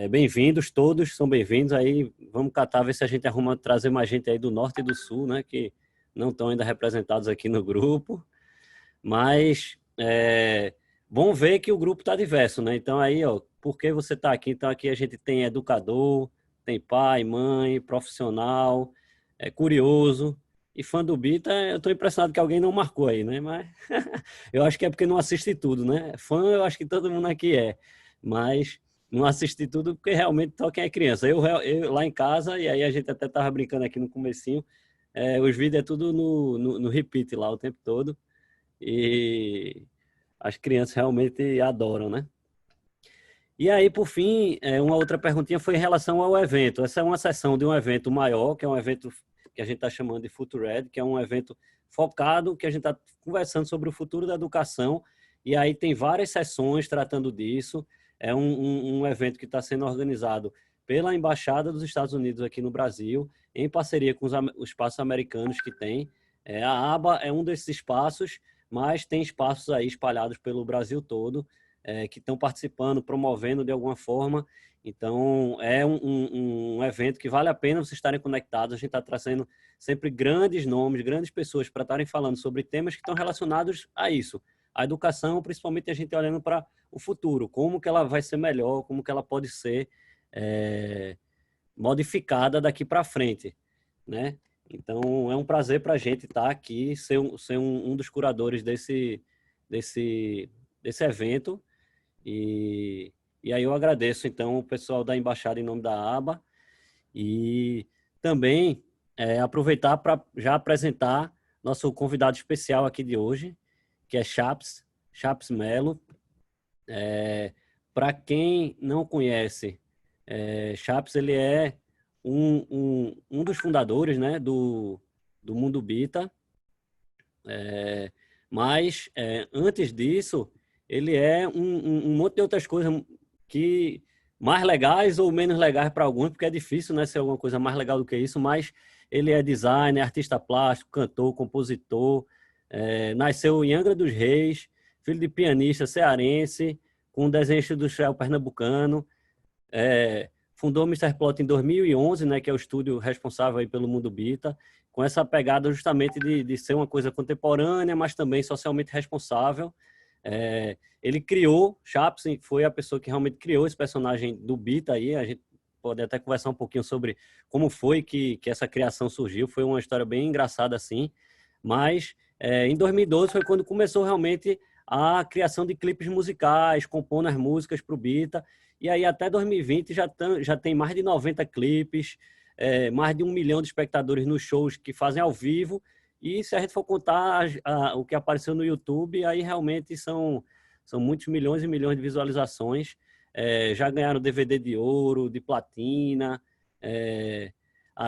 Bem-vindos todos, são bem-vindos aí. Vamos catar, ver se a gente arruma trazer mais gente aí do norte e do sul, né? Que não estão ainda representados aqui no grupo. Mas bom ver que o grupo está diverso, né? Então aí, ó, por que você está aqui? Então aqui a gente tem educador, tem pai, mãe, profissional, curioso. E fã do Bita, eu estou impressionado que alguém não marcou aí, né? Mas eu acho que é porque não assiste tudo, né? Fã, eu acho que todo mundo aqui é. Mas não assisti tudo porque realmente só quem é criança. Eu lá em casa, e aí a gente até tava brincando aqui no comecinho, os vídeos é tudo no repeat lá o tempo todo. E as crianças realmente adoram, né? E aí, por fim, uma outra perguntinha foi em relação ao evento. Essa é uma sessão de um evento maior, que é um evento que a gente está chamando de FutureEd, que é um evento focado, que a gente está conversando sobre o futuro da educação, e aí tem várias sessões tratando disso. É um evento que está sendo organizado pela Embaixada dos Estados Unidos aqui no Brasil, em parceria com os espaços americanos que tem. A ABA é um desses espaços, mas tem espaços aí espalhados pelo Brasil todo, que estão participando, promovendo de alguma forma. Então, é um evento que vale a pena vocês estarem conectados. A gente está trazendo sempre grandes nomes, grandes pessoas para estarem falando sobre temas que estão relacionados a isso. A educação, principalmente a gente olhando para o futuro, como que ela vai ser melhor, como que ela pode ser modificada daqui para frente, né? Então, é um prazer para a gente estar aqui, ser um dos curadores desse evento. E aí eu agradeço, então, o pessoal da Embaixada em nome da ABA e também aproveitar para já apresentar nosso convidado especial aqui de hoje, que é Chaps Melo. Para quem não conhece, Chaps, ele é um dos fundadores, né, do Mundo Bita, mas antes disso, ele é um monte de outras coisas que mais legais ou menos legais para alguns, porque é difícil, né, ser alguma coisa mais legal do que isso, mas ele é designer, artista plástico, cantor, compositor, nasceu em Angra dos Reis, filho de pianista cearense, com desenho industrial pernambucano, fundou o Mr. Plot em 2011, né, que é o estúdio responsável aí pelo Mundo Bita, com essa pegada justamente de ser uma coisa contemporânea, mas também socialmente responsável. Ele criou, Chaps foi a pessoa que realmente criou esse personagem do Bita aí, a gente pode até conversar um pouquinho sobre como foi que essa criação surgiu, foi uma história bem engraçada assim, mas em 2012 foi quando começou realmente a criação de clipes musicais, compondo as músicas para o Bita, e aí até 2020 já tem mais de 90 clipes, mais de 1 milhão de espectadores nos shows que fazem ao vivo, e se a gente for contar o que apareceu no YouTube, aí realmente são muitos milhões e milhões de visualizações. Já ganharam DVD de ouro, de platina.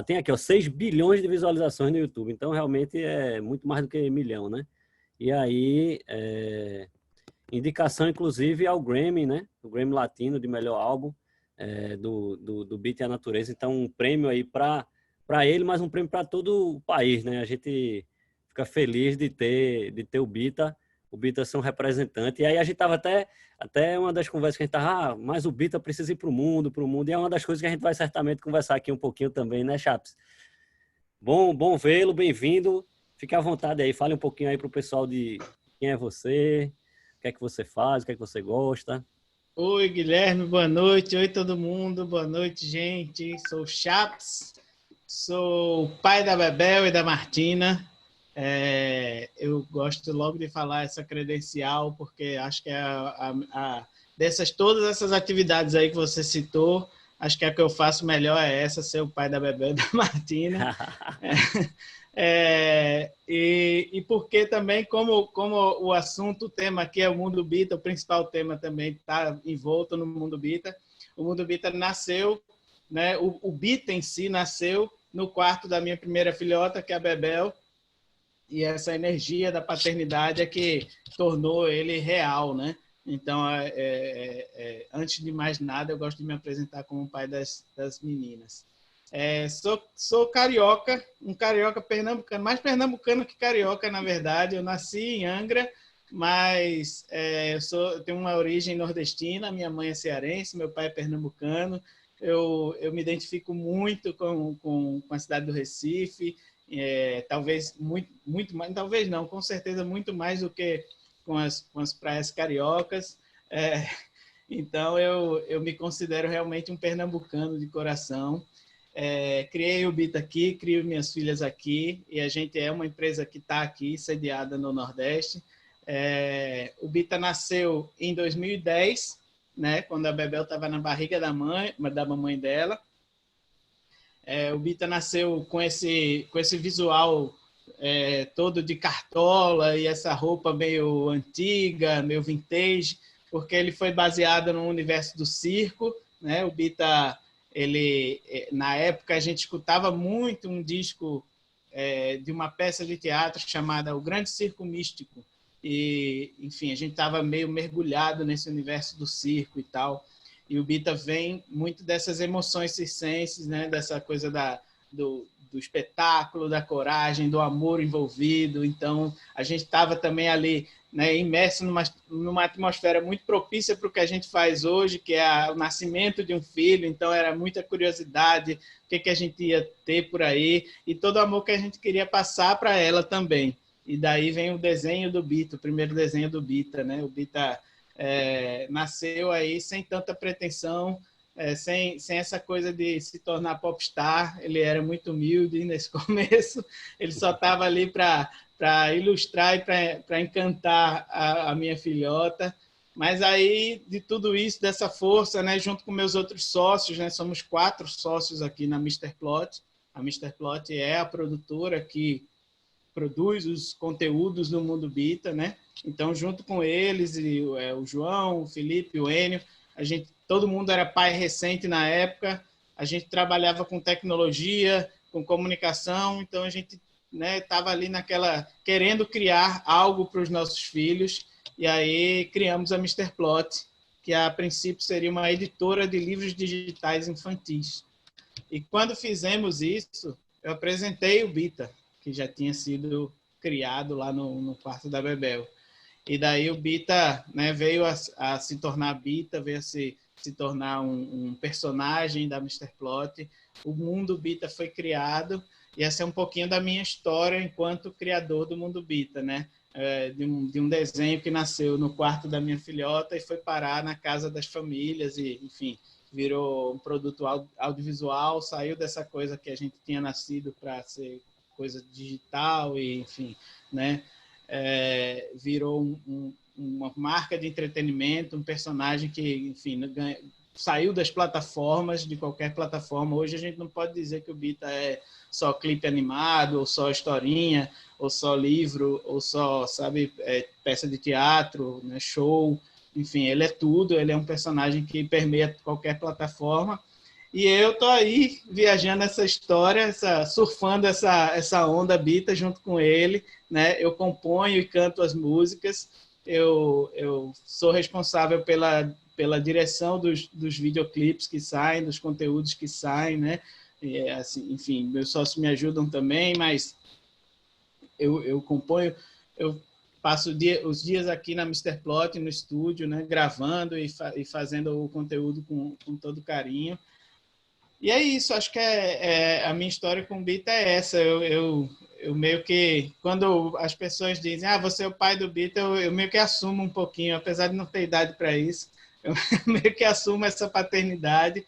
Tem aqui, ó, 6 bilhões de visualizações no YouTube. Então, realmente é muito mais do que milhão, né? E aí, indicação, inclusive, ao Grammy, né? O Grammy Latino de melhor álbum do Beat e a Natureza. Então, um prêmio aí para ele, mas um prêmio para todo o país, né? A gente fica feliz de ter o Bita ser um representante. E aí a gente estava até uma das conversas que a gente estava, mas o Bita precisa ir para o mundo, e é uma das coisas que a gente vai certamente conversar aqui um pouquinho também, né, Chaps? Bom vê-lo, bem-vindo. Fique à vontade aí, fale um pouquinho aí para o pessoal de quem é você, o que é que você faz, o que é que você gosta. Oi, Guilherme, boa noite. Oi, todo mundo. Boa noite, gente. Sou o Chaps, sou pai da Bebel e da Martina. Eu gosto logo de falar essa credencial, porque acho que dessas todas essas atividades aí que você citou, acho que a que eu faço melhor é essa, ser o pai da Bebel e da Martina. E porque também, como o assunto, o tema aqui é o Mundo Bita, o principal tema também está envolto no Mundo Bita. O Mundo Bita nasceu, né, o Bita em si nasceu no quarto da minha primeira filhota, que é a Bebel, e essa energia da paternidade é que tornou ele real, né? Então, antes de mais nada, eu gosto de me apresentar como pai das meninas. Sou carioca, um carioca pernambucano, mais pernambucano que carioca, na verdade. Eu nasci em Angra, mas eu tenho uma origem nordestina, minha mãe é cearense, meu pai é pernambucano. Eu me identifico muito com a cidade do Recife, talvez muito mais, talvez não, com certeza muito mais do que com as praias cariocas. Então, eu me considero realmente um pernambucano de coração. Criei o Bita aqui, crio minhas filhas aqui, e a gente é uma empresa que está aqui, sediada no Nordeste. O Bita nasceu em 2010, né, quando a Bebel estava na barriga da mamãe dela. O Bita nasceu com esse visual todo de cartola e essa roupa meio antiga, meio vintage, porque ele foi baseado no universo do circo, né? O Bita, na época, a gente escutava muito um disco de uma peça de teatro chamada O Grande Circo Místico. E, enfim, a gente estava meio mergulhado nesse universo do circo e tal. E o Bita vem muito dessas emoções circenses, né? Dessa coisa do espetáculo, da coragem, do amor envolvido. Então, a gente estava também ali, né, imerso numa atmosfera muito propícia para o que a gente faz hoje, que é o nascimento de um filho. Então, era muita curiosidade, o que a gente ia ter por aí, e todo o amor que a gente queria passar para ela também. E daí vem o desenho do Bita, o primeiro desenho do Bita, né? O Bita nasceu aí sem tanta pretensão, sem essa coisa de se tornar popstar. Ele era muito humilde nesse começo, ele só estava ali para ilustrar e para encantar a minha filhota. Mas aí, de tudo isso, dessa força, né, junto com meus outros sócios, né, somos 4 sócios aqui na Mr. Plot. A Mr. Plot é a produtora que produz os conteúdos do Mundo Bita, né? Então, junto com eles, o João, o Felipe, o Enio, todo mundo era pai recente na época, a gente trabalhava com tecnologia, com comunicação, então a gente estava ali querendo criar algo para os nossos filhos, e aí criamos a Mr. Plot, que a princípio seria uma editora de livros digitais infantis. E quando fizemos isso, eu apresentei o Bita, que já tinha sido criado lá no quarto da Bebel. E daí o Bita, né, veio a se tornar Bita, veio a se tornar um personagem da Mr. Plot. O mundo Bita foi criado, e essa é um pouquinho da minha história enquanto criador do mundo Bita, né? De um desenho que nasceu no quarto da minha filhota e foi parar na casa das famílias e, enfim, virou um produto audiovisual, saiu dessa coisa que a gente tinha nascido para ser coisa digital e, enfim, né? Virou uma marca de entretenimento, um personagem que, enfim, saiu das plataformas, de qualquer plataforma. Hoje a gente não pode dizer que o Bita é só clipe animado, ou só historinha, ou só livro, ou só, sabe, peça de teatro, né, show. Enfim, ele é tudo, ele é um personagem que permeia qualquer plataforma. E eu tô aí viajando essa história, surfando essa onda Bita junto com ele, né? Eu componho e canto as músicas, eu sou responsável pela direção dos videoclipes que saem, dos conteúdos que saem, né? E, assim, enfim, meus sócios me ajudam também, mas eu componho, eu passo os dias aqui na Mr. Plot, no estúdio, né? Gravando e fazendo o conteúdo com todo carinho. E é isso, acho que a minha história com o Bita é essa. Eu meio que, quando as pessoas dizem, você é o pai do Bita, eu meio que assumo um pouquinho, apesar de não ter idade para isso, eu meio que assumo essa paternidade,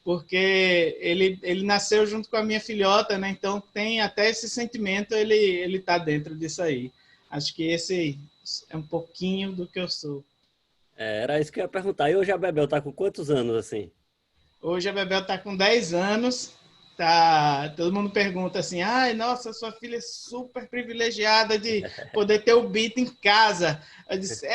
porque ele nasceu junto com a minha filhota, né? Então tem até esse sentimento, ele tá dentro disso aí. Acho que esse é um pouquinho do que eu sou. Era isso que eu ia perguntar. E hoje a Bebel tá com quantos anos, assim? Hoje a Bebel está com 10 anos. Todo mundo pergunta assim, nossa, sua filha é super privilegiada de poder ter o Bita em casa. Eu disse,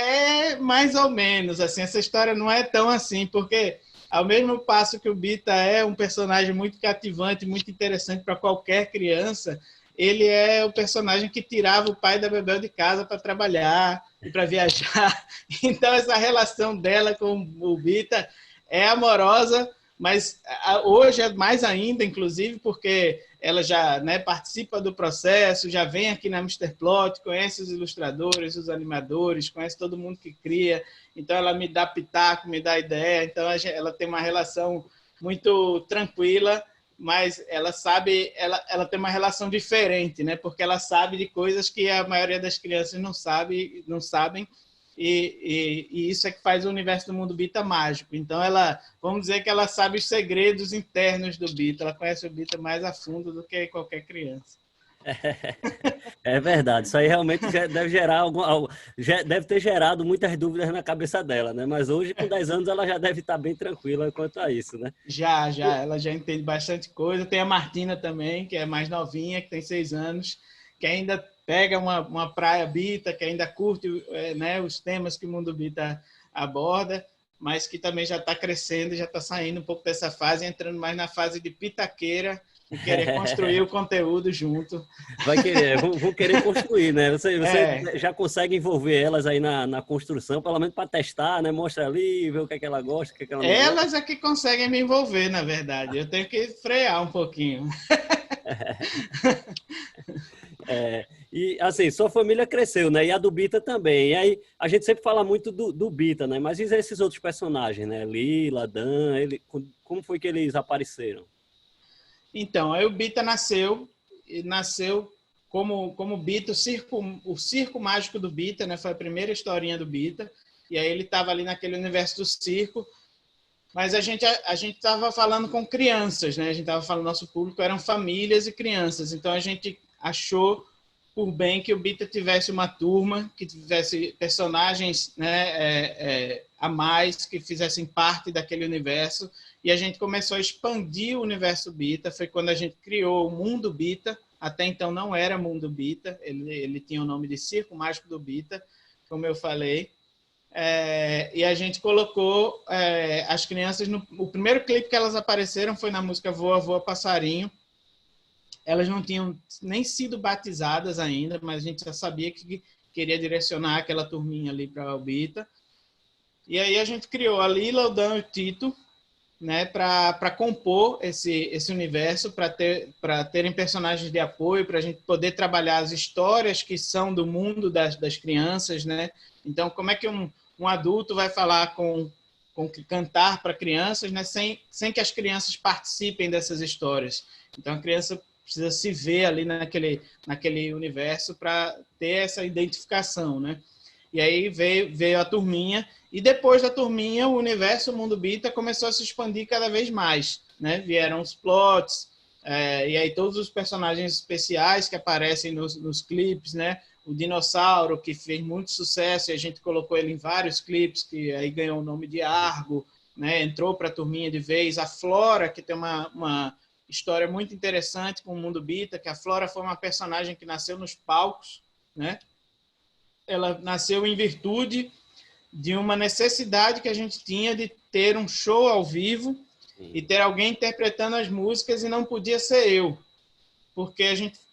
mais ou menos, assim, essa história não é tão assim, porque ao mesmo passo que o Bita é um personagem muito cativante, muito interessante para qualquer criança, ele é o personagem que tirava o pai da Bebel de casa para trabalhar e para viajar. Então essa relação dela com o Bita é amorosa, mas hoje é mais ainda, inclusive, porque ela já, né, participa do processo, já vem aqui na Mr. Plot, conhece os ilustradores, os animadores, conhece todo mundo que cria, então ela me dá pitaco, me dá ideia, então ela tem uma relação muito tranquila, mas ela sabe, ela tem uma relação diferente, né? Porque ela sabe de coisas que a maioria das crianças não sabem, e isso é que faz o universo do Mundo Bita mágico. Então vamos dizer que ela sabe os segredos internos do Bita, ela conhece o Bita mais a fundo do que qualquer criança. É verdade, isso aí realmente já deve gerar já deve ter gerado muitas dúvidas na cabeça dela, né? Mas hoje, com 10 anos, ela já deve estar bem tranquila quanto a isso, né? Ela já entende bastante coisa. Tem a Martina também, que é mais novinha, que tem 6 anos, que ainda pega uma praia Bita, que ainda curte, né, os temas que o Mundo Bita aborda, mas que também já está crescendo, já está saindo um pouco dessa fase, entrando mais na fase de pitaqueira, e querer construir o conteúdo junto. Vai querer, vão querer construir, né? Você já consegue envolver elas aí na construção, pelo menos para testar, né? Mostra ali, ver o que é que ela gosta, o que é que ela não gosta. Elas é que conseguem me envolver, na verdade. Eu tenho que frear um pouquinho. E assim, sua família cresceu, né? E a do Bita também. E aí a gente sempre fala muito do Bita, né? Mas e esses outros personagens, né? Lila, Dan, como foi que eles apareceram? Então, aí o Bita nasceu como Bita, o circo mágico do Bita, né? Foi a primeira historinha do Bita. E aí ele estava ali naquele universo do circo. Mas a gente estava falando com crianças, né? A gente estava falando, nosso público eram famílias e crianças. Então a gente achou por bem que o Bita tivesse uma turma, que tivesse personagens, né, a mais, que fizessem parte daquele universo. E a gente começou a expandir o universo Bita. Foi quando a gente criou o Mundo Bita. Até então não era Mundo Bita, ele tinha o nome de Circo Mágico do Bita, como eu falei. E a gente colocou as crianças o primeiro clipe que elas apareceram foi na música Voa, Voa Passarinho. Elas não tinham nem sido batizadas ainda, mas a gente já sabia que queria direcionar aquela turminha ali para a Bita. E aí a gente criou a Lila, o Dan e o Tito, né, para compor esse universo, para terem personagens de apoio, para a gente poder trabalhar as histórias que são do mundo das crianças, né? Então, como é que um adulto vai falar cantar para crianças, né, sem que as crianças participem dessas histórias? Então, a criança precisa se ver ali naquele universo para ter essa identificação, né? E aí veio a turminha, e depois da turminha, o universo, o Mundo Bita, começou a se expandir cada vez mais, né? Vieram os plots, e aí todos os personagens especiais que aparecem nos clipes, né? O dinossauro, que fez muito sucesso, e a gente colocou ele em vários clipes, que aí ganhou o nome de Argo, né? Entrou para a turminha de vez. A Flora, que tem uma história muito interessante com o Mundo Bita, que a Flora foi uma personagem que nasceu nos palcos, né? Ela nasceu em virtude de uma necessidade que a gente tinha de ter um show ao vivo e ter alguém interpretando as músicas, e não podia ser eu, porque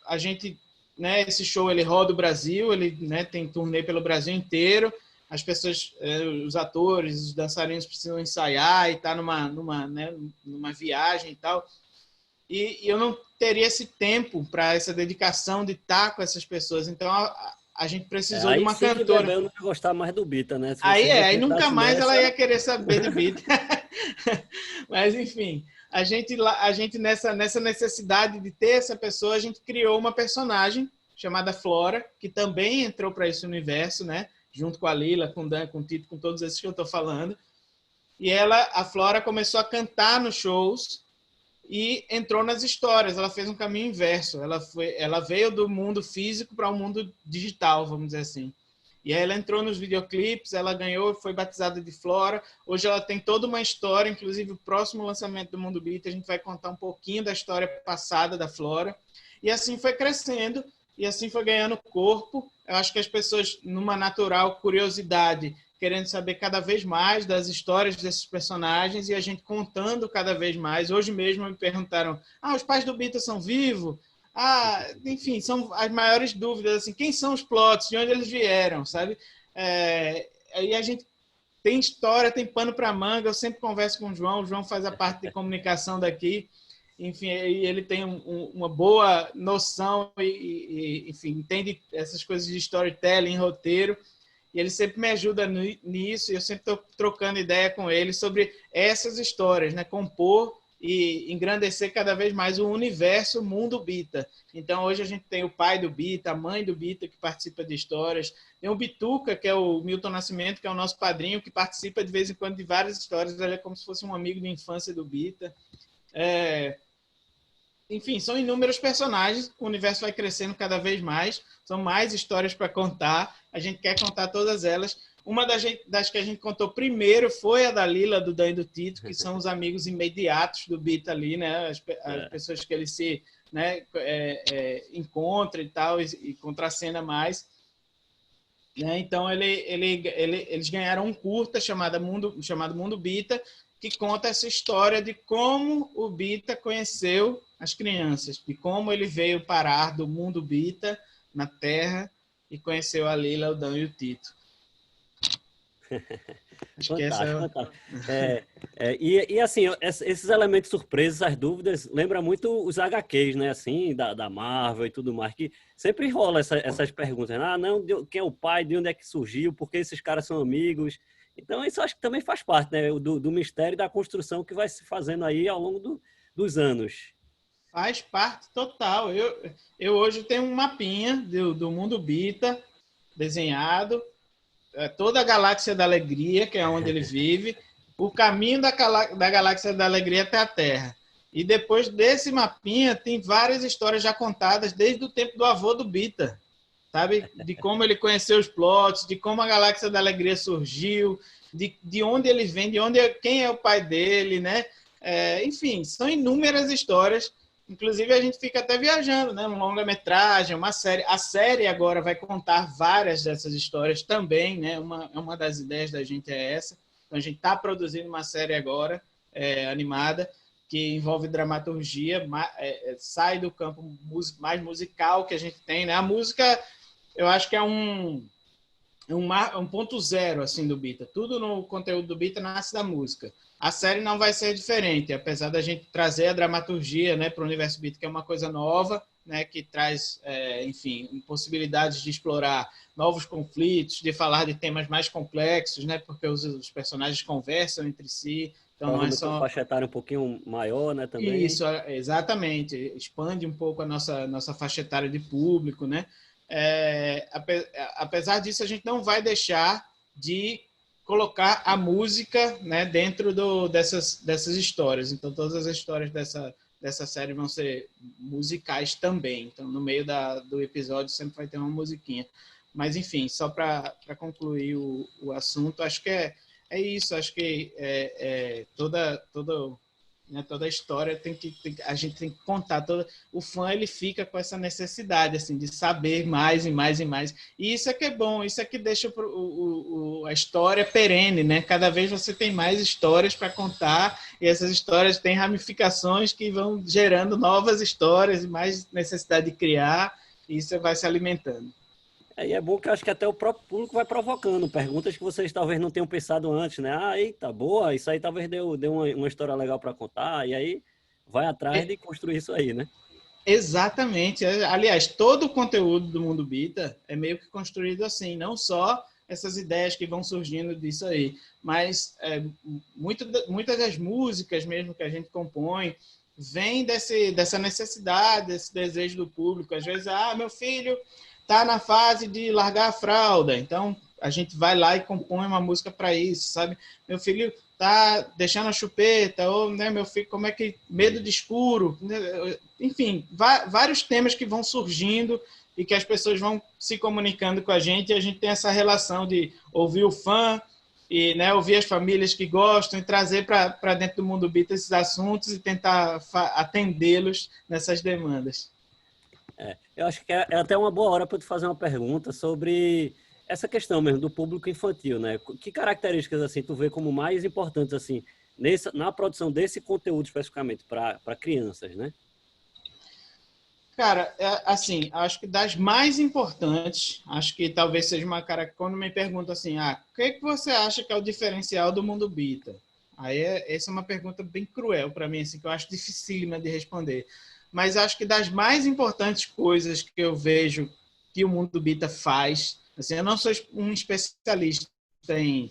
a gente, né, esse show ele roda o Brasil, ele, né, tem turnê pelo Brasil inteiro, as pessoas, os atores, os dançarinos precisam ensaiar e tá numa viagem e tal, e eu não teria esse tempo para essa dedicação de estar com essas pessoas. Então a gente precisou de uma cantora. Eu não ia gostar mais do Bita, né? Aí nunca mais ela ia querer saber de Bita. Mas, enfim, a gente nessa necessidade de ter essa pessoa, a gente criou uma personagem chamada Flora, que também entrou para esse universo, né? Junto com a Lila, com o Dan, com o Tito, com todos esses que eu estou falando. E a Flora começou a cantar nos shows e entrou nas histórias. Ela fez um caminho inverso. Ela veio do mundo físico para o mundo digital, vamos dizer assim. E aí ela entrou nos videoclipes, ela ganhou, foi batizada de Flora. Hoje ela tem toda uma história, inclusive o próximo lançamento do Mundo Bita, a gente vai contar um pouquinho da história passada da Flora. E assim foi crescendo, e assim foi ganhando corpo. Eu acho que as pessoas, numa natural curiosidade, querendo saber cada vez mais das histórias desses personagens, e a gente contando cada vez mais. Hoje mesmo me perguntaram, os pais do Bita são vivos? Enfim, são as maiores dúvidas, assim, quem são os plots, de onde eles vieram, sabe? Aí a gente tem história, tem pano para manga. Eu sempre converso com o João faz a parte de comunicação daqui. Enfim, ele tem uma boa noção enfim, entende essas coisas de storytelling, roteiro. E ele sempre me ajuda nisso, e eu sempre estou trocando ideia com ele sobre essas histórias, né? Compor e engrandecer cada vez mais o universo Mundo Bita. Então, hoje a gente tem o pai do Bita, a mãe do Bita, que participa de histórias. Tem o Bituca, que é o Milton Nascimento, que é o nosso padrinho, que participa de vez em quando de várias histórias. Ele é como se fosse um amigo de infância do Bita. Enfim, são inúmeros personagens, o universo vai crescendo cada vez mais, são mais histórias para contar, a gente quer contar todas elas. Uma das que a gente contou primeiro foi a da Lila, do Dan e do Tito, que são os amigos imediatos do Bita ali, né? As pessoas que ele se, né, encontra e tal, e contracena mais. Né? Então, eles ganharam um curta chamado Mundo Bita, que conta essa história de como o Bita conheceu as crianças, de como ele veio parar do mundo Bita na Terra e conheceu a Lila, o Dan e o Tito. Acho fantástico, que essa fantástico. E assim, esses elementos surpresos, as dúvidas, lembra muito os HQs, né? Assim, da Marvel e tudo mais, que sempre rola essas perguntas. Ah, não, quem é o pai, de onde é que surgiu, por que esses caras são amigos? Então, isso acho que também faz parte, né? Do mistério da construção que vai se fazendo aí ao longo dos anos. Faz parte total. Eu hoje tenho um mapinha do mundo Bita desenhado, toda a Galáxia da Alegria, que é onde ele vive, o caminho da Galáxia da Alegria até a Terra. E depois desse mapinha tem várias histórias já contadas desde o tempo do avô do Bita, sabe? De como ele conheceu os plots, de como a Galáxia da Alegria surgiu, de onde ele vem, quem é o pai dele, né? Enfim, são inúmeras histórias. Inclusive, a gente fica até viajando, né? Uma longa-metragem, uma série. A série agora vai contar várias dessas histórias também, né? Uma das ideias da gente é essa. Então, a gente está produzindo uma série agora, animada, que envolve dramaturgia, sai do campo mais musical que a gente tem, né? A música, eu acho que é um ponto zero assim, do Bita. Tudo no conteúdo do Bita nasce da música. A série não vai ser diferente, apesar da gente trazer a dramaturgia, né, para o universo Bita, que é uma coisa nova, né, que traz, enfim, possibilidades de explorar novos conflitos, de falar de temas mais complexos, né, porque os personagens conversam entre si. Então não é só faixa etária um pouquinho maior, né, também. Isso, exatamente. Expande um pouco a nossa faixa etária de público, né? Apesar disso, a gente não vai deixar de colocar a música, né, dentro dessas histórias. Então, todas as histórias dessa série vão ser musicais também. Então, no meio do episódio sempre vai ter uma musiquinha. Mas, enfim, só para concluir o assunto, acho que é isso. Acho que toda a história a gente tem que contar. O fã ele fica com essa necessidade assim, de saber mais e mais e mais. E isso é que é bom, isso é que deixa a história perene, né? Cada vez você tem mais histórias para contar e essas histórias têm ramificações que vão gerando novas histórias e mais necessidade de criar, e isso vai se alimentando. E é bom que eu acho que até o próprio público vai provocando perguntas que vocês talvez não tenham pensado antes, né? Ah, eita, boa, isso aí talvez deu uma história legal para contar, e aí vai atrás de construir isso aí, né? Exatamente. Aliás, todo o conteúdo do Mundo Bita é meio que construído assim, não só essas ideias que vão surgindo disso aí, mas muitas das músicas mesmo que a gente compõe vem dessa necessidade, desse desejo do público. Às vezes, meu filho está na fase de largar a fralda, então a gente vai lá e compõe uma música para isso, sabe? Meu filho está deixando a chupeta, ou, né, meu filho, como é que... medo de escuro, enfim, vários temas que vão surgindo e que as pessoas vão se comunicando com a gente, e a gente tem essa relação de ouvir o fã e, né, ouvir as famílias que gostam e trazer para dentro do Mundo Bita esses assuntos e tentar atendê-los nessas demandas. Eu acho que é até uma boa hora para te fazer uma pergunta sobre essa questão mesmo do público infantil, né? Que características assim tu vê como mais importantes assim na produção desse conteúdo especificamente para crianças, né? Cara, assim, acho que das mais importantes, acho que talvez seja uma cara quando me perguntam assim, o que você acha que é o diferencial do mundo bita? Aí essa é uma pergunta bem cruel para mim, assim, que eu acho dificílima de responder. Mas acho que das mais importantes coisas que eu vejo que o mundo bita faz, assim, eu não sou um especialista em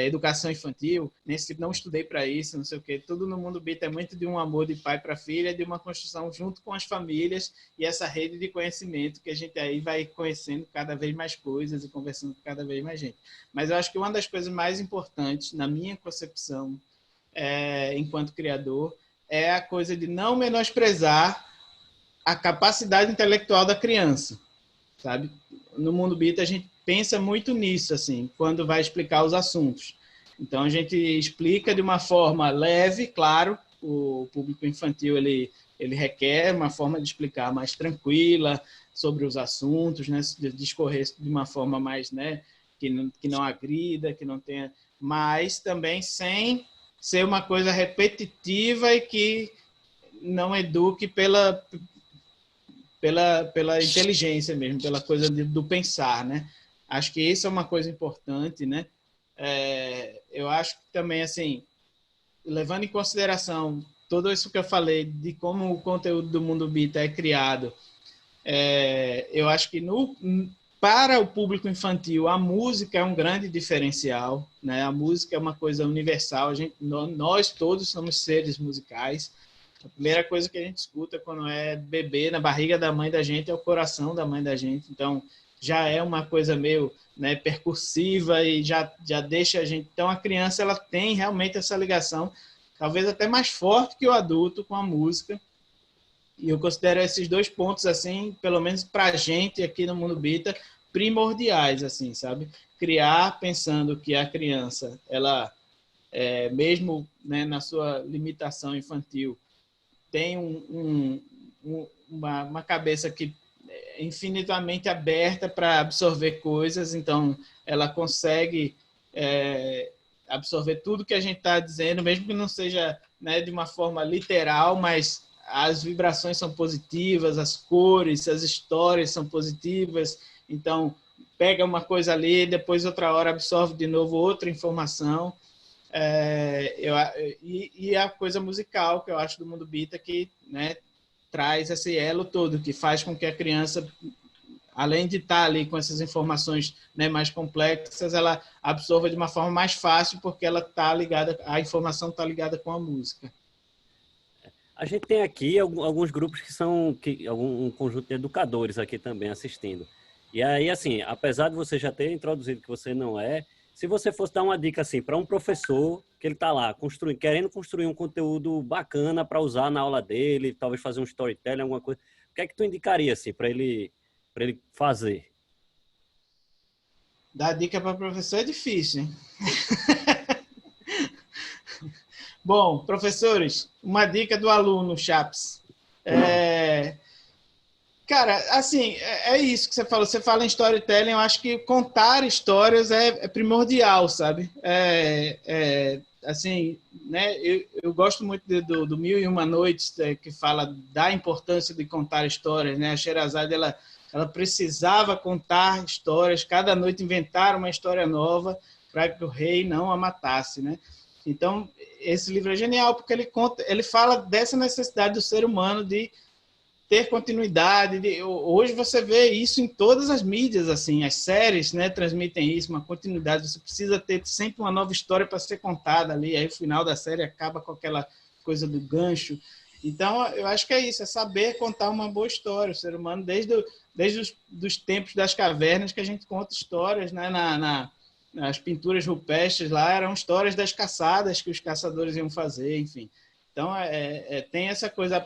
educação infantil, nesse não estudei para isso, não sei o quê. Tudo no mundo bita é muito de um amor de pai para filha, de uma construção junto com as famílias e essa rede de conhecimento que a gente aí vai conhecendo cada vez mais coisas e conversando com cada vez mais gente. Mas eu acho que uma das coisas mais importantes, na minha concepção, enquanto criador, é a coisa de não menosprezar a capacidade intelectual da criança, sabe? No mundo bita a gente pensa muito nisso, assim, quando vai explicar os assuntos. Então a gente explica de uma forma leve, claro, o público infantil ele requer uma forma de explicar mais tranquila sobre os assuntos, né, de discorrer de uma forma mais, né, que não agrida, que não tenha, mas também sem ser uma coisa repetitiva e que não eduque pela inteligência mesmo, pela coisa do pensar, né? Acho que isso é uma coisa importante, né? Eu acho que também, assim, levando em consideração tudo isso que eu falei de como o conteúdo do Mundo Bita é criado, eu acho que para o público infantil, a música é um grande diferencial, né? A música é uma coisa universal, nós todos somos seres musicais. A primeira coisa que a gente escuta quando é bebê na barriga da mãe da gente é o coração da mãe da gente. Então, já é uma coisa meio, né, percursiva e já deixa a gente... Então, a criança ela tem realmente essa ligação, talvez até mais forte que o adulto com a música. E eu considero esses dois pontos, assim, pelo menos para a gente aqui no Mundo Bita, primordiais, assim, sabe? Criar pensando que a criança, ela, mesmo, né, na sua limitação infantil, tem uma cabeça que é infinitamente aberta para absorver coisas, então ela consegue absorver tudo que a gente está dizendo, mesmo que não seja, né, de uma forma literal, mas as vibrações são positivas, as cores, as histórias são positivas, então pega uma coisa ali, depois outra hora absorve de novo outra informação. E a coisa musical que eu acho do Mundo Bita que, né, traz esse elo todo, que faz com que a criança, além de estar ali com essas informações, né, mais complexas, ela absorva de uma forma mais fácil, porque ela tá ligada, a informação está ligada com a música. A gente tem aqui alguns grupos que são um conjunto de educadores aqui também assistindo. E aí, assim, apesar de você já ter introduzido que você não é, se você fosse dar uma dica assim para um professor que ele está lá querendo construir um conteúdo bacana para usar na aula dele, talvez fazer um storytelling, alguma coisa, o que é que tu indicaria assim para ele fazer? Dar dica para professor é difícil, hein? Bom, professores, uma dica do aluno, Chaps. Cara, assim, é isso que você falou. Você fala em storytelling, eu acho que contar histórias é primordial, sabe? Assim, né? Eu gosto muito do Mil e Uma Noites, que fala da importância de contar histórias, né? A Sherazade, ela precisava contar histórias, cada noite inventar uma história nova para que o rei não a matasse, né? Então, esse livro é genial porque ele fala dessa necessidade do ser humano de ter continuidade. Hoje você vê isso em todas as mídias, assim, as séries, né, transmitem isso, uma continuidade. Você precisa ter sempre uma nova história para ser contada ali. Aí o final da série acaba com aquela coisa do gancho. Então, eu acho que é isso, é saber contar uma boa história. O ser humano, desde os tempos das cavernas, que a gente conta histórias, né, nas pinturas rupestres lá, eram histórias das caçadas que os caçadores iam fazer, enfim. Então, tem essa coisa,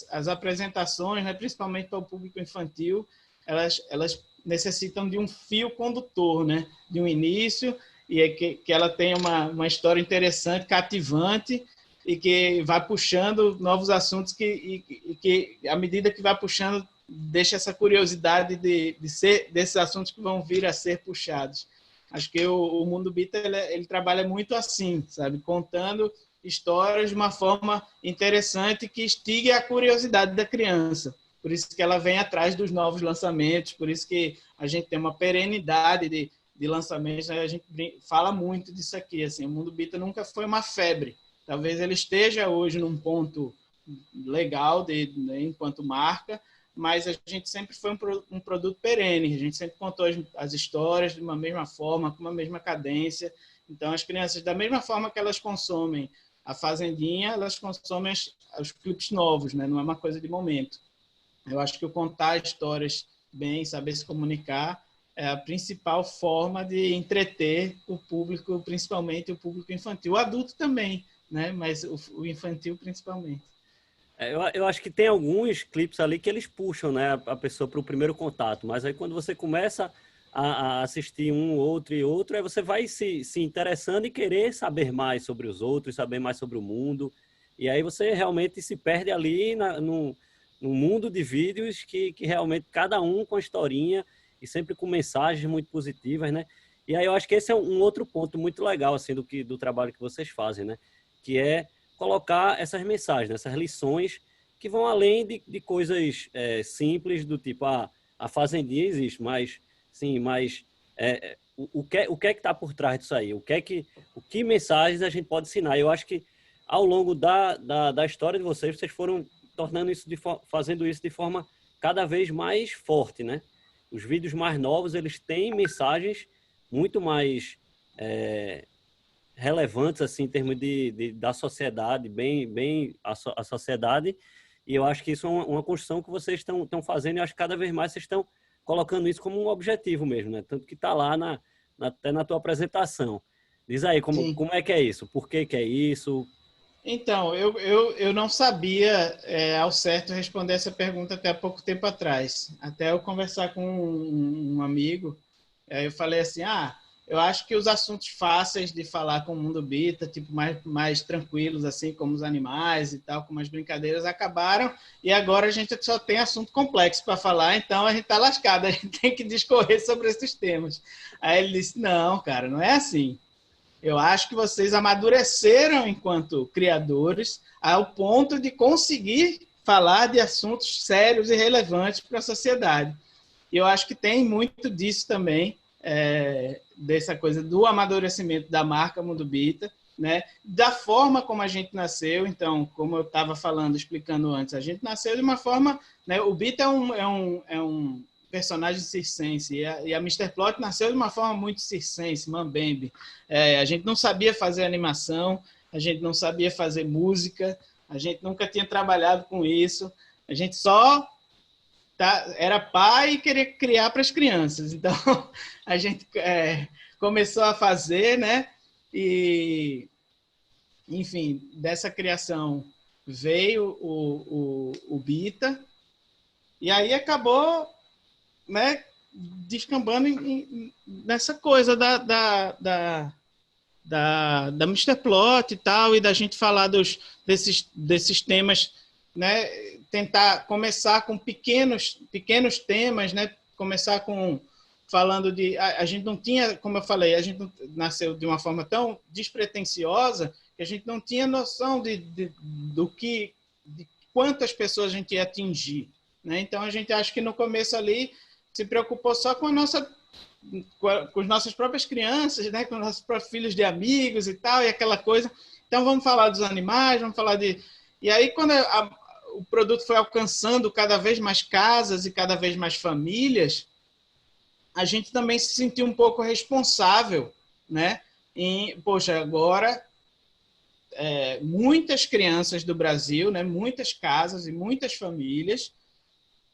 as apresentações, né, principalmente para o público infantil, elas necessitam de um fio condutor, né, de um início, e que ela tenha uma história interessante, cativante, e que vai puxando novos assuntos que, à medida que vai puxando, deixa essa curiosidade de ser desses assuntos que vão vir a ser puxados. Acho que o Mundo Bita ele trabalha muito assim, sabe? Contando histórias de uma forma interessante que instigue a curiosidade da criança. por isso que ela vem atrás dos novos lançamentos, por isso que a gente tem uma perenidade de lançamentos, né? A gente fala muito disso aqui, assim, o Mundo Bita nunca foi uma febre. Talvez ele esteja hoje num ponto legal né, enquanto marca, mas a gente sempre foi um produto perene, a gente sempre contou as histórias de uma mesma forma, com uma mesma cadência. Então, as crianças, da mesma forma que elas consomem a Fazendinha, elas consomem os clipes novos, né? Não é uma coisa de momento. Eu acho que o contar histórias bem, saber se comunicar, é a principal forma de entreter o público, principalmente o público infantil. O adulto também, né? Mas o infantil principalmente. Eu acho que tem alguns clipes ali que eles puxam, né, a pessoa para o primeiro contato, mas aí quando você começa a assistir um, outro e outro, aí você vai se interessando e querer saber mais sobre os outros, saber mais sobre o mundo, e aí você realmente se perde ali no mundo de vídeos que realmente cada um com a historinha e sempre com mensagens muito positivas, né? E aí eu acho que esse é um outro ponto muito legal, assim, do trabalho que vocês fazem, né? Que é colocar essas mensagens, essas lições que vão além de coisas simples do tipo, a fazendinha existe, mas sim, mas o que é que está por trás disso aí? O que mensagens a gente pode ensinar? Eu acho que ao longo da história de vocês foram tornando isso fazendo isso de forma cada vez mais forte, né? Os vídeos mais novos, eles têm mensagens muito mais relevantes assim em termos da sociedade, bem a sociedade, e eu acho que isso é uma construção que vocês estão fazendo, e eu acho que cada vez mais vocês estão colocando isso como um objetivo mesmo, né? Tanto que está lá até na tua apresentação. Diz aí, como é que é isso? Por que é isso? Então, eu não sabia ao certo responder essa pergunta até há pouco tempo atrás. Até eu conversar com um amigo, eu falei assim, eu acho que os assuntos fáceis de falar com o Mundo Bita, tipo mais tranquilos, assim, como os animais e tal, como as brincadeiras, acabaram, e agora a gente só tem assunto complexo para falar, então a gente está lascado, a gente tem que discorrer sobre esses temas. Aí ele disse, não, cara, não é assim. Eu acho que vocês amadureceram enquanto criadores ao ponto de conseguir falar de assuntos sérios e relevantes para a sociedade. E eu acho que tem muito disso também, dessa coisa do amadurecimento da marca Mundo Bita, né? Da forma como a gente nasceu. Então, como eu estava falando, explicando antes, a gente nasceu de uma forma, né? O Bita é um personagem circense, e a Mr. Plot nasceu de uma forma muito circense, mambembe. A gente não sabia fazer animação, a gente não sabia fazer música, a gente nunca tinha trabalhado com isso, a gente só era pai e queria criar para as crianças. Então, a gente começou a fazer, né? E, enfim, dessa criação veio o Bita, e aí acabou, né, descambando nessa coisa da Mr. Plot e tal, e da gente falar desses temas, né, tentar começar com pequenos temas, né, começar falando a gente não tinha, como eu falei, a gente nasceu de uma forma tão despretensiosa que a gente não tinha noção de quantas pessoas a gente ia atingir, né? Então a gente acha que no começo ali se preocupou só com com as nossas próprias crianças, né? Com os nossos próprios filhos de amigos e tal, e aquela coisa. Então vamos falar dos animais, vamos falar de... E aí quando o produto foi alcançando cada vez mais casas e cada vez mais famílias, a gente também se sentiu um pouco responsável, né? Poxa, agora muitas crianças do Brasil, né? Muitas casas e muitas famílias,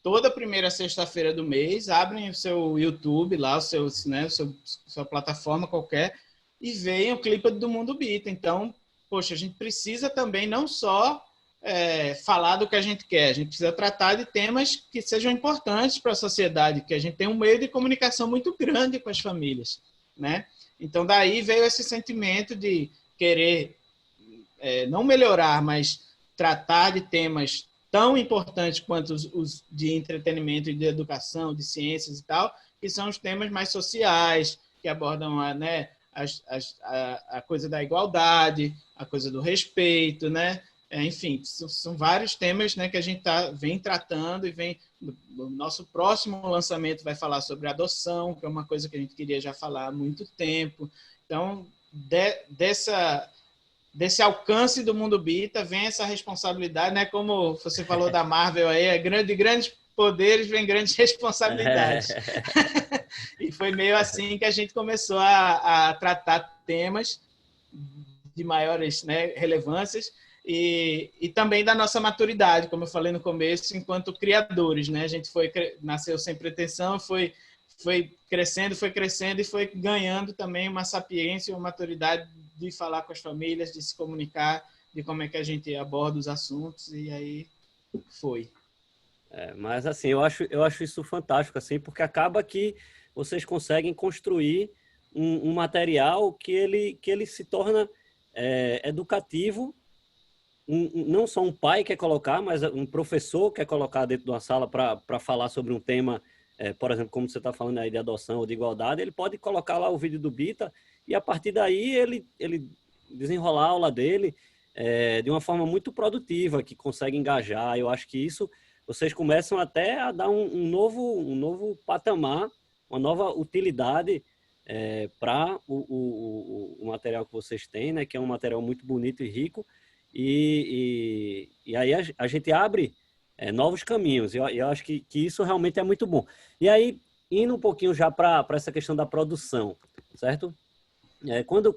toda primeira sexta-feira do mês, abrem o seu YouTube lá, sua plataforma qualquer, e veem o clipe do Mundo Bita. Então, poxa, a gente precisa também não só falar do que a gente quer, a gente precisa tratar de temas que sejam importantes para a sociedade, que a gente tem um meio de comunicação muito grande com as famílias, né? Então, daí veio esse sentimento de querer não melhorar, mas tratar de temas tão importantes quanto os de entretenimento e de educação, de ciências e tal, que são os temas mais sociais, que abordam a coisa da igualdade, a coisa do respeito, né? enfim, são vários temas, né, que a gente vem tratando e o nosso próximo lançamento vai falar sobre adoção, que é uma coisa que a gente queria já falar há muito tempo. Então, desse alcance do mundo Bita vem essa responsabilidade, né? Como você falou da Marvel aí, de grandes poderes vem grandes responsabilidades. E foi meio assim que a gente começou a tratar temas de maiores, né, relevâncias e também da nossa maturidade, como eu falei no começo, enquanto criadores, né? A gente nasceu sem pretensão, foi crescendo e foi ganhando também uma sapiência, uma maturidade de falar com as famílias, de se comunicar, de como é que a gente aborda os assuntos, e aí foi. Mas assim, eu acho isso fantástico, assim, porque acaba que vocês conseguem construir um material que ele se torna educativo. Não só um pai quer colocar, mas um professor quer colocar dentro de uma sala para falar sobre um tema, por exemplo, como você está falando aí de adoção ou de igualdade, ele pode colocar lá o vídeo do Bita e a partir daí ele desenrolar a aula dele de uma forma muito produtiva, que consegue engajar. Eu acho que isso vocês começam até a dar um novo patamar, uma nova utilidade para o material que vocês têm, né, que é um material muito bonito e rico. E aí a gente abre novos caminhos. Eu acho que isso realmente é muito bom. E aí, indo um pouquinho já para essa questão da produção, certo? Quando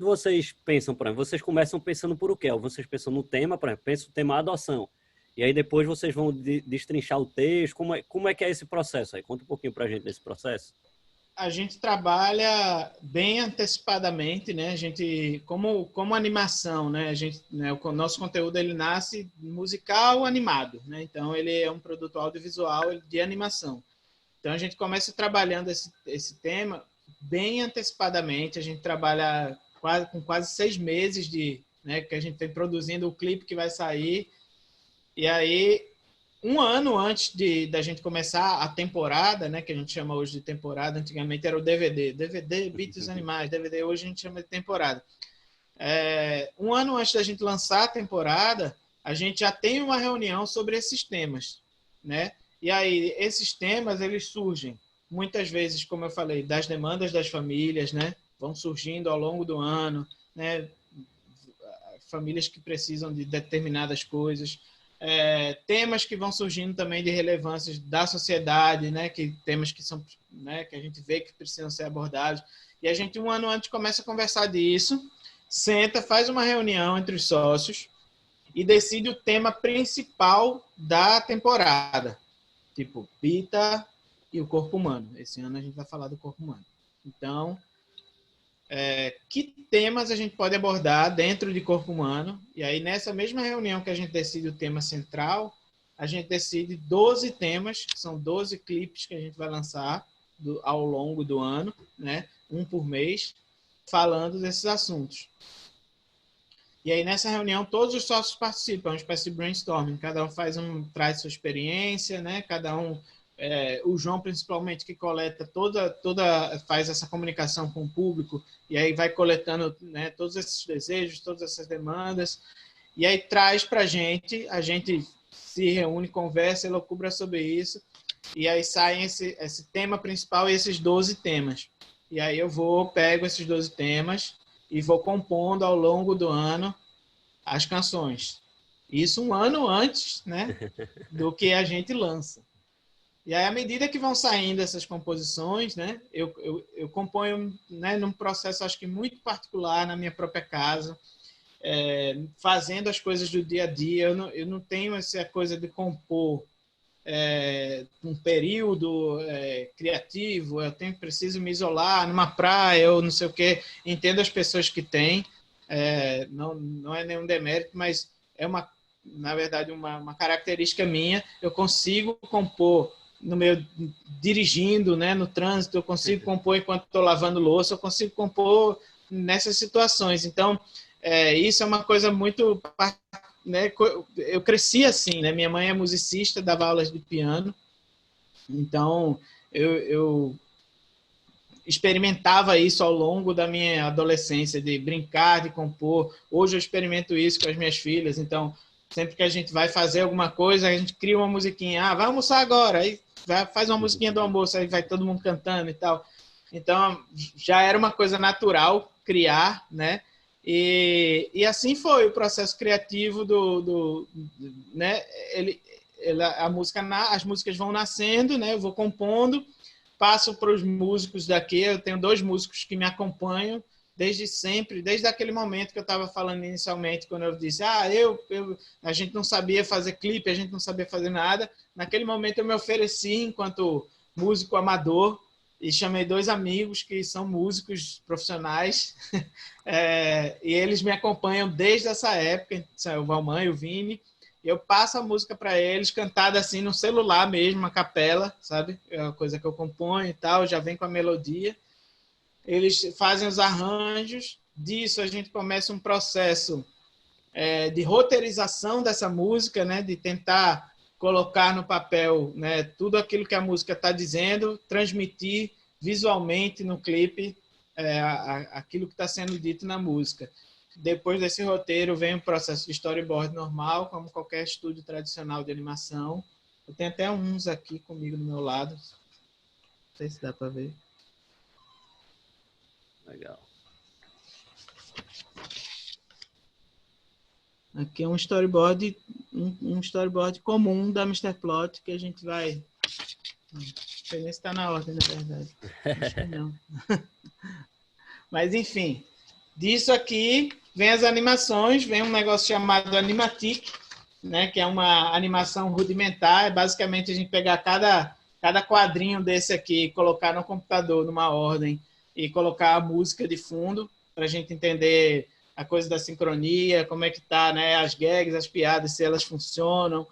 vocês pensam, por exemplo, vocês começam pensando por o quê? Ou vocês pensam no tema, por exemplo, pensam no tema adoção. E aí depois vocês vão destrinchar o texto. Como é que é esse processo aí? Conta um pouquinho para a gente desse processo. A gente trabalha bem antecipadamente, né? A gente, como animação, né? O nosso conteúdo ele nasce musical animado, né? Então ele é um produto audiovisual de animação. Então a gente começa trabalhando esse tema bem antecipadamente. A gente trabalha com quase 6 meses né? Que a gente tem produzindo o clipe que vai sair. E aí um ano antes da gente começar a temporada, né, que a gente chama hoje de temporada, antigamente era o DVD, Beats Animais, DVD, hoje a gente chama de temporada. Um ano antes da gente lançar a temporada, a gente já tem uma reunião sobre esses temas, né? E aí, esses temas, eles surgem, muitas vezes, como eu falei, das demandas das famílias, né? Vão surgindo ao longo do ano, né? Famílias que precisam de determinadas coisas, temas que vão surgindo também de relevâncias da sociedade, né? Temas que são, né? Que a gente vê que precisam ser abordados. E a gente, um ano antes, começa a conversar disso, senta, faz uma reunião entre os sócios e decide o tema principal da temporada. Tipo, Bita e o corpo humano. Esse ano a gente vai falar do corpo humano. Então, que temas a gente pode abordar dentro de corpo humano? E aí, nessa mesma reunião que a gente decide o tema central, a gente decide 12 temas, que são 12 clipes que a gente vai lançar ao longo do ano, né? Um por mês, falando desses assuntos. E aí, nessa reunião, todos os sócios participam, é uma espécie de brainstorming. Cada um traz sua experiência, né? Cada um... o João, principalmente, que coleta faz essa comunicação com o público, e aí vai coletando, né, todos esses desejos, todas essas demandas, e aí traz para a gente se reúne, conversa, elocubra sobre isso, e aí sai esse tema principal e esses 12 temas. E aí pego esses 12 temas e vou compondo ao longo do ano as canções. Isso um ano antes, né, do que a gente lança. E aí, à medida que vão saindo essas composições, né, eu componho, né, num processo, acho que muito particular, na minha própria casa, fazendo as coisas do dia a dia. Eu não tenho essa coisa de compor um período criativo, preciso me isolar numa praia ou não sei o quê. Entendo as pessoas que têm, não é nenhum demérito, mas na verdade, uma característica minha. Eu consigo compor dirigindo, né, no trânsito, eu consigo compor enquanto estou lavando louça, eu consigo compor nessas situações. Então, isso é uma coisa muito, né, eu cresci assim, né? Minha mãe é musicista, dava aulas de piano, então eu experimentava isso ao longo da minha adolescência, de brincar, de compor. Hoje eu experimento isso com as minhas filhas, então sempre que a gente vai fazer alguma coisa, a gente cria uma musiquinha, vai almoçar agora, aí faz uma musiquinha do almoço, aí vai todo mundo cantando e tal. Então já era uma coisa natural criar, né? E assim foi o processo criativo né? As músicas vão nascendo, né? Eu vou compondo, passo para os músicos daqui. Eu tenho 2 músicos que me acompanham desde sempre, desde aquele momento que eu estava falando inicialmente, quando eu disse, a gente não sabia fazer clipe, a gente não sabia fazer nada. Naquele momento eu me ofereci enquanto músico amador e chamei 2 amigos que são músicos profissionais e eles me acompanham desde essa época, o Valmã e o Vini. Eu passo a música para eles, cantada assim no celular mesmo, a capela, sabe? É uma coisa que eu componho e tal, já vem com a melodia. Eles fazem os arranjos, disso a gente começa um processo de roteirização dessa música, né? De tentar colocar no papel, né, tudo aquilo que a música está dizendo, transmitir visualmente no clipe aquilo que está sendo dito na música. Depois desse roteiro vem o processo de storyboard normal, como qualquer estúdio tradicional de animação. Eu tenho até uns aqui comigo do meu lado. Não sei se dá para ver. Legal. Aqui é um storyboard comum da Mr. Plot que a gente vai... Não sei nem se está na ordem, na verdade. Acho que não. Mas, enfim, disso aqui vem as animações, vem um negócio chamado Animatic, né, que é uma animação rudimentar. Basicamente, a gente pegar cada quadrinho desse aqui, colocar no computador, numa ordem, e colocar a música de fundo, para a gente entender a coisa da sincronia, como é que tá, né, as gags, as piadas, se elas funcionam,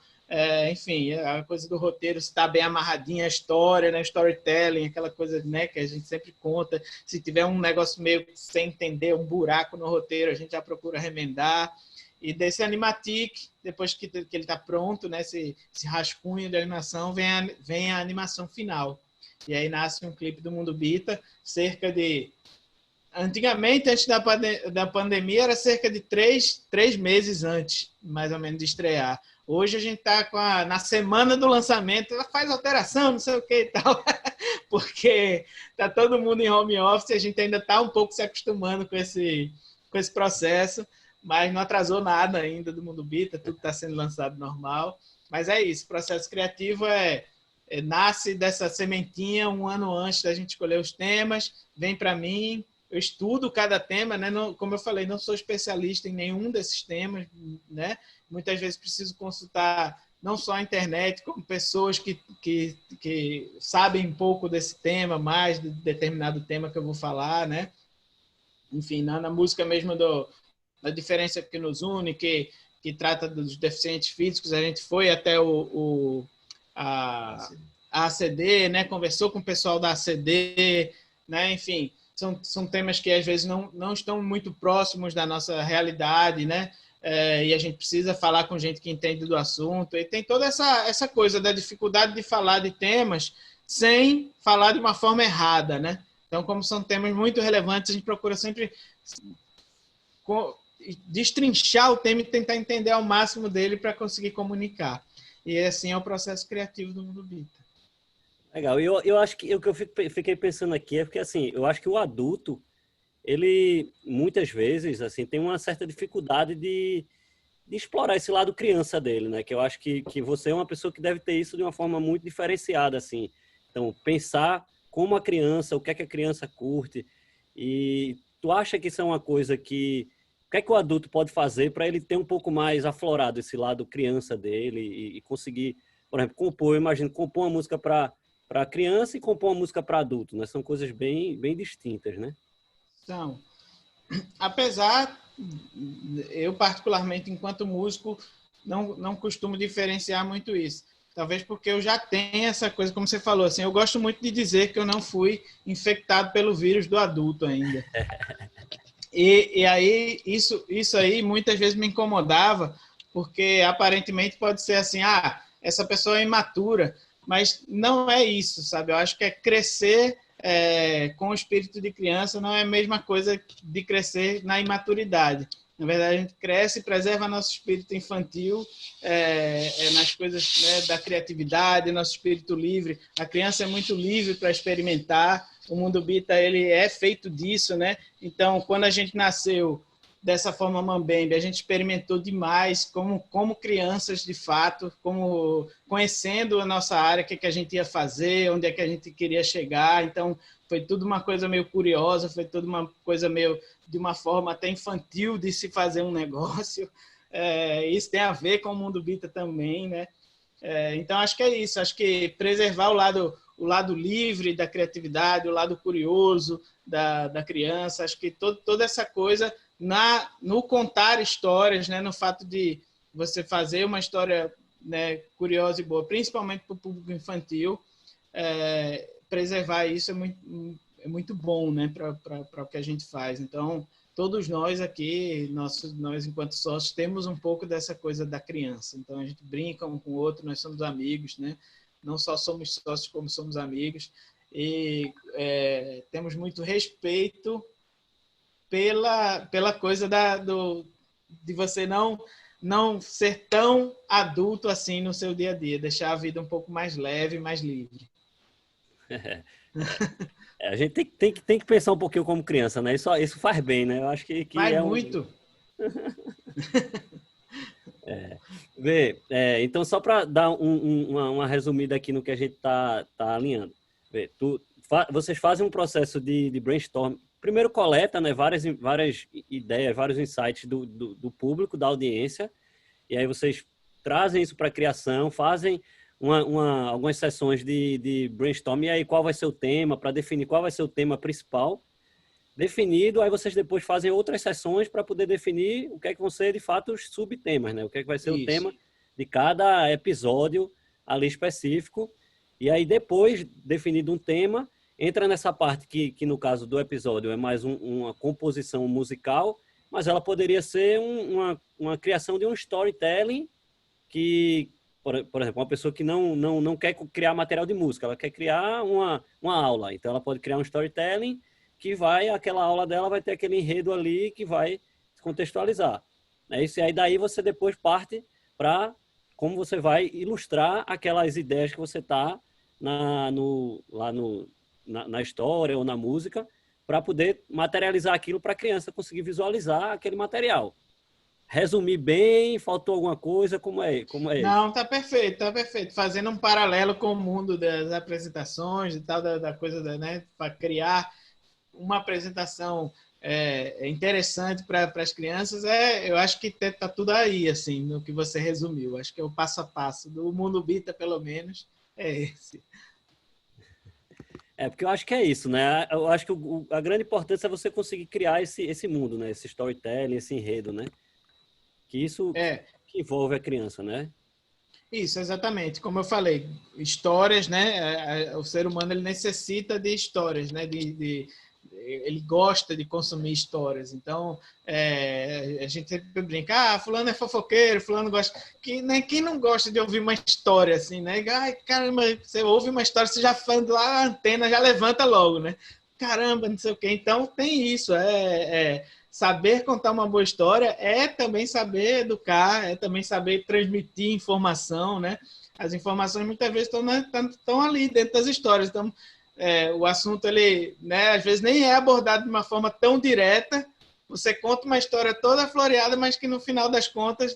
enfim, a coisa do roteiro, se está bem amarradinha a história, né, storytelling, aquela coisa, né, que a gente sempre conta. Se tiver um negócio meio sem entender, um buraco no roteiro, a gente já procura remendar. E desse Animatic, depois que ele está pronto, né, esse rascunho de animação, vem a animação final. E aí nasce um clipe do Mundo Bita, cerca de... Antigamente, antes da pandemia, era cerca de 3 meses antes, mais ou menos, de estrear. Hoje a gente está na semana do lançamento, ela faz alteração, não sei o que e tal, porque está todo mundo em home office, a gente ainda está um pouco se acostumando com esse processo, mas não atrasou nada ainda do Mundo Bita, tudo está sendo lançado normal. Mas é isso, o processo criativo nasce dessa sementinha 1 ano antes da gente escolher os temas, vem para mim, eu estudo cada tema, né? Não, como eu falei, não sou especialista em nenhum desses temas, né? Muitas vezes preciso consultar não só a internet, como pessoas que sabem um pouco desse tema, mais de determinado tema que eu vou falar, né? Enfim, na música mesmo da diferença que nos une, que trata dos deficientes físicos, a gente foi até a ACD, né? Conversou com o pessoal da ACD, né? Enfim, são temas que às vezes não estão muito próximos da nossa realidade, né? E a gente precisa falar com gente que entende do assunto. E tem toda essa coisa da dificuldade de falar de temas sem falar de uma forma errada, né? Então, como são temas muito relevantes, a gente procura sempre destrinchar o tema e tentar entender ao máximo dele para conseguir comunicar. E assim é o processo criativo do Mundo Bita. Legal. Eu acho que o que eu fiquei pensando aqui é porque, assim, eu acho que o adulto, ele, muitas vezes, assim, tem uma certa dificuldade de explorar esse lado criança dele, né? Que eu acho que você é uma pessoa que deve ter isso de uma forma muito diferenciada, assim. Então, pensar como a criança, o que é que a criança curte. E tu acha que isso é uma coisa que... O que é que o adulto pode fazer para ele ter um pouco mais aflorado esse lado criança dele e conseguir, por exemplo, compor? Eu imagino, compor uma música para criança e compor uma música para adulto, né? São coisas bem distintas, né? Então, apesar, eu particularmente, enquanto músico, não costumo diferenciar muito isso. Talvez porque eu já tenho essa coisa, como você falou, assim, eu gosto muito de dizer que eu não fui infectado pelo vírus do adulto ainda. E aí, isso aí muitas vezes me incomodava, porque aparentemente pode ser assim, essa pessoa é imatura, mas não é isso, sabe? Eu acho que é crescer com o espírito de criança não é a mesma coisa de crescer na imaturidade. Na verdade, a gente cresce e preserva nosso espírito infantil nas coisas, né, da criatividade, nosso espírito livre. A criança é muito livre para experimentar. O Mundo Bita, ele é feito disso, né? Então, quando a gente nasceu dessa forma mambembe, a gente experimentou demais como crianças, de fato, como conhecendo a nossa área, o que a gente ia fazer, onde é que a gente queria chegar. Então, foi tudo uma coisa meio curiosa, foi tudo uma coisa meio de uma forma até infantil de se fazer um negócio. Isso tem a ver com o Mundo Bita também, né? Então, acho que é isso. Acho que preservar o lado livre da criatividade, o lado curioso da criança, acho que toda essa coisa no contar histórias, né? No fato de você fazer uma história, né, curiosa e boa, principalmente para o público infantil, preservar isso é muito bom, né, para o que a gente faz. Então, todos nós aqui, nós enquanto sócios, temos um pouco dessa coisa da criança. Então, a gente brinca um com o outro, nós somos amigos, né? Não só somos sócios, como somos amigos. E temos muito respeito pela coisa de você não ser tão adulto assim no seu dia a dia, deixar a vida um pouco mais leve, mais livre. A gente tem que pensar um pouquinho como criança, né? Isso faz bem, né? Eu acho que faz é muito. Então, só para dar uma resumida aqui no que a gente tá alinhando. Vocês fazem um processo de brainstorm. Primeiro coleta, né, várias ideias, vários insights do público, da audiência, e aí vocês trazem isso para a criação, fazem algumas sessões de brainstorm, e aí qual vai ser o tema, para definir qual vai ser o tema principal. Definido, aí vocês depois fazem outras sessões para poder definir o que é que vão ser, de fato, os subtemas, né? O que é que vai ser o tema de cada episódio ali específico. E aí, depois, definido um tema, entra nessa parte que no caso do episódio, é mais uma composição musical, mas ela poderia ser uma criação de um storytelling que, por exemplo, uma pessoa que não quer criar material de música, ela quer criar uma aula. Então, ela pode criar um storytelling que aquela aula dela vai ter aquele enredo ali que vai contextualizar. É isso, e aí daí você depois parte para como você vai ilustrar aquelas ideias que você está na história ou na música, para poder materializar aquilo para a criança conseguir visualizar aquele material. Resumir bem, faltou alguma coisa, como é isso? Não, tá perfeito. Fazendo um paralelo com o mundo das apresentações e tal, da coisa, né, para criar uma apresentação interessante para as crianças, eu acho que tá tudo aí, assim, no que você resumiu. Acho que é o passo a passo do Mundo Bita, pelo menos, é esse. Porque eu acho que é isso, né? Eu acho que a grande importância é você conseguir criar esse mundo, né? Esse storytelling, esse enredo, né? Que isso que envolve a criança, né? Isso, exatamente. Como eu falei, histórias, né? O ser humano ele necessita de histórias, né? Ele gosta de consumir histórias. Então, a gente sempre brinca, fulano é fofoqueiro, fulano gosta... Quem não gosta de ouvir uma história assim, né? Ai, caramba, você ouve uma história, você já fã lá, a antena já levanta logo, né? Caramba, não sei o quê. Então, tem isso, saber contar uma boa história é também saber educar, é também saber transmitir informação, né? As informações muitas vezes estão ali dentro das histórias. Então, o assunto, ele, né, às vezes nem é abordado de uma forma tão direta. Você conta uma história toda floreada, mas que no final das contas,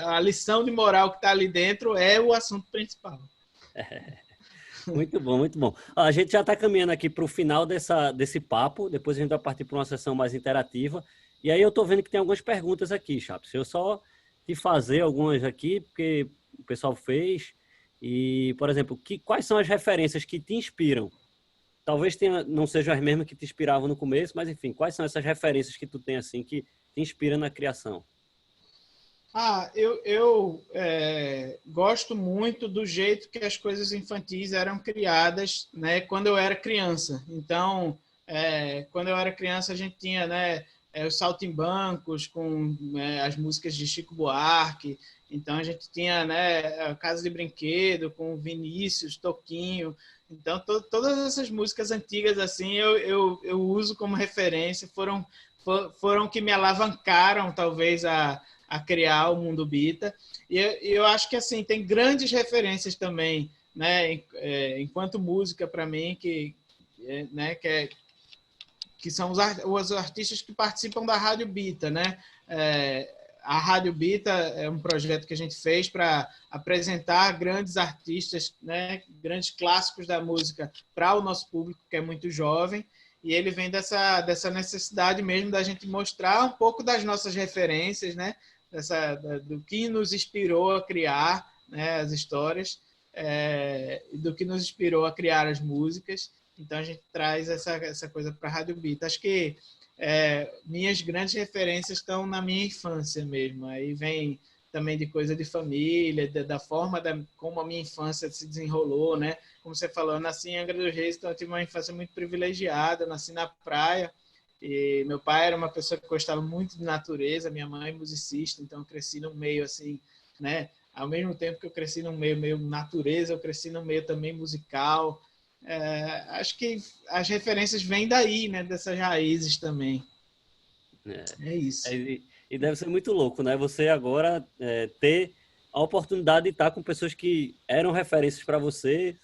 a lição de moral que está ali dentro é o assunto principal. Muito bom, muito bom. A gente já está caminhando aqui para o final desse papo, depois a gente vai partir para uma sessão mais interativa. E aí eu estou vendo que tem algumas perguntas aqui, Chaps. Eu só te fazer algumas aqui, porque o pessoal fez. E, por exemplo, quais são as referências que te inspiram? Talvez não sejam as mesmas que te inspiravam no começo, mas enfim, quais são essas referências que tu tem assim que te inspira na criação? Eu gosto muito do jeito que as coisas infantis eram criadas, né, quando eu era criança. Então, quando eu era criança, a gente tinha, né, os saltimbancos com as músicas de Chico Buarque. Então a gente tinha, né, a Casa de Brinquedo com Vinícius, Toquinho. Então todas essas músicas antigas assim eu uso como referência, foram que me alavancaram talvez a criar o Mundo Bita. E eu acho que assim tem grandes referências também, né, enquanto música para mim né, que são os artistas que participam da Rádio Bita, né? A Rádio Bita é um projeto que a gente fez para apresentar grandes artistas, né, grandes clássicos da música para o nosso público, que é muito jovem, e ele vem dessa necessidade mesmo da gente mostrar um pouco das nossas referências, né, do que nos inspirou a criar, né, as histórias, do que nos inspirou a criar as músicas. Então a gente traz essa coisa para a Rádio Bita. Acho que minhas grandes referências estão na minha infância mesmo. Aí vem também de coisa de família, da forma como a minha infância se desenrolou, né? Como você falou, eu nasci em Angra dos Reis, então eu tive uma infância muito privilegiada, eu nasci na praia, e meu pai era uma pessoa que gostava muito de natureza, minha mãe é musicista, então eu cresci num meio assim, né? Ao mesmo tempo que eu cresci num meio natureza, eu cresci num meio também musical. Acho que as referências vêm daí, né? Dessas raízes também. É isso. E deve ser muito louco, né? Você agora ter a oportunidade de estar com pessoas que eram referências para você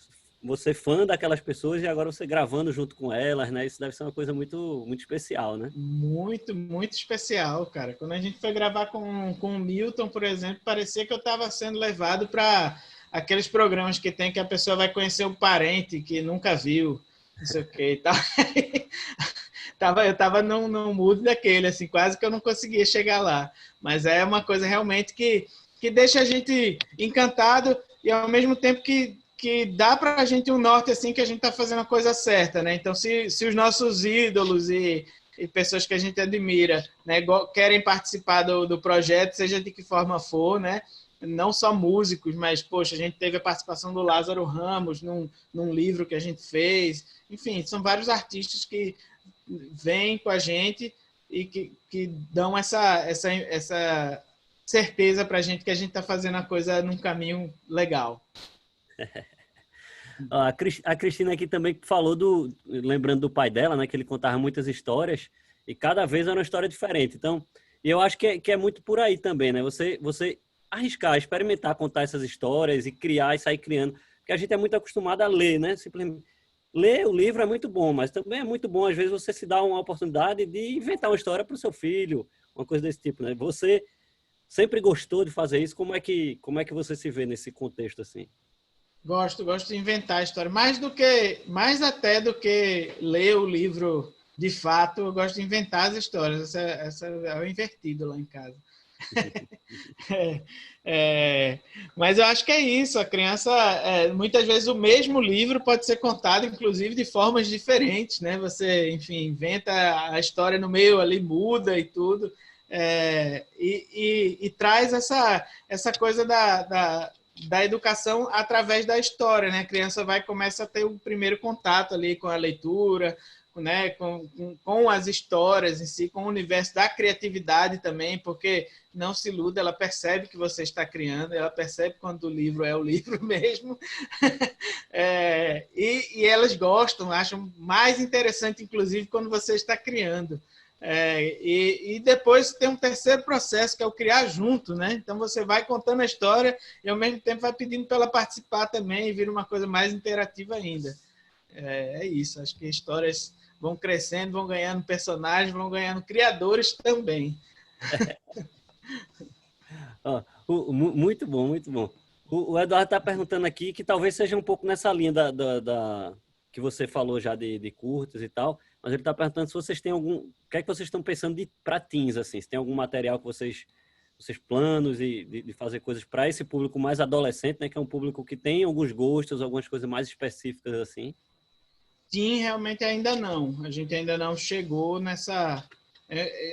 fã daquelas pessoas e agora você gravando junto com elas, né? Isso deve ser uma coisa muito, muito especial, né? Muito, muito especial, cara. Quando a gente foi gravar com o Milton, por exemplo, parecia que eu estava sendo levado para aqueles programas que tem que a pessoa vai conhecer um parente que nunca viu, não sei o que e tal. Eu estava num mood daquele, assim, quase que eu não conseguia chegar lá. Mas é uma coisa realmente que deixa a gente encantado e ao mesmo tempo que dá para a gente um norte assim que a gente está fazendo a coisa certa, né? Então, se os nossos ídolos e pessoas que a gente admira, né, querem participar do projeto, seja de que forma for, né? Não só músicos, mas, poxa, a gente teve a participação do Lázaro Ramos num livro que a gente fez. Enfim, são vários artistas que vêm com a gente e que dão essa certeza para a gente que a gente está fazendo a coisa num caminho legal. A Cristina aqui também falou lembrando do pai dela, né, que ele contava muitas histórias e cada vez era uma história diferente. Então, eu acho que é muito por aí também, né? Você arriscar, experimentar contar essas histórias e criar e sair criando, porque a gente é muito acostumado a ler, né? Simplesmente ler o livro é muito bom, mas também é muito bom às vezes você se dar uma oportunidade de inventar uma história para o seu filho, uma coisa desse tipo, né? Você sempre gostou de fazer isso? Como é que você se vê nesse contexto assim? Gosto de inventar a história. Mais até do que ler o livro de fato, eu gosto de inventar as histórias. Essa é o invertido lá em casa. Mas eu acho que é isso. A criança, muitas vezes o mesmo livro pode ser contado, inclusive, de formas diferentes, né? Você, enfim, inventa a história no meio ali, muda e tudo. E traz essa coisa da educação através da história, né? A criança começa a ter o primeiro contato ali com a leitura, né? com as histórias em si, com o universo da criatividade também, porque não se iluda, ela percebe que você está criando, ela percebe quando o livro é o livro mesmo. E elas gostam, acham mais interessante, inclusive, quando você está criando. E depois tem um terceiro processo, que é o criar junto, né? Então você vai contando a história e ao mesmo tempo vai pedindo para ela participar também e vira uma coisa mais interativa ainda. Isso, acho que histórias vão crescendo, vão ganhando personagens, vão ganhando criadores também. Muito bom, muito bom. O Eduardo está perguntando aqui que talvez seja um pouco nessa linha que você falou já de curtas e tal, mas ele está perguntando se vocês têm o que é que vocês estão pensando para teens, assim, se tem algum material que vocês planos de fazer coisas para esse público mais adolescente, né, que é um público que tem alguns gostos, algumas coisas mais específicas assim. Sim, realmente ainda não. A gente ainda não chegou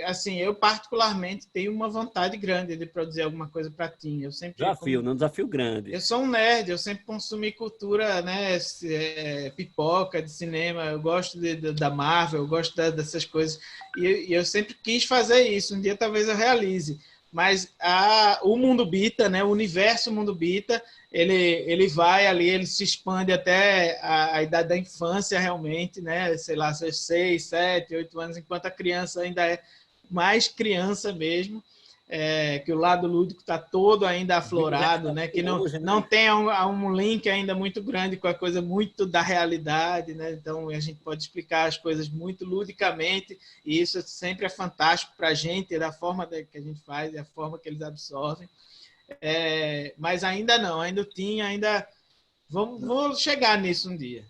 Assim, eu particularmente tenho uma vontade grande de produzir alguma coisa para Tim. Eu sempre Desafio, um desafio grande. Eu sou um nerd, eu sempre consumi cultura, né, pipoca de cinema, eu gosto da Marvel, eu gosto dessas coisas, e eu sempre quis fazer isso, um dia talvez eu realize, mas o Mundo Bita, né, o universo Mundo Bita, ele vai ali, ele se expande até a idade da infância realmente, né, sei lá, 6, 7, 8 anos, enquanto a criança ainda é mais criança mesmo, que o lado lúdico está todo ainda aflorado, né? Que não tem um link ainda muito grande com a coisa muito da realidade, né? Então a gente pode explicar as coisas muito ludicamente e isso sempre é fantástico para a gente, da forma que a gente faz, da forma que eles absorvem. Mas ainda não, ainda tinha, ainda vou chegar nisso um dia.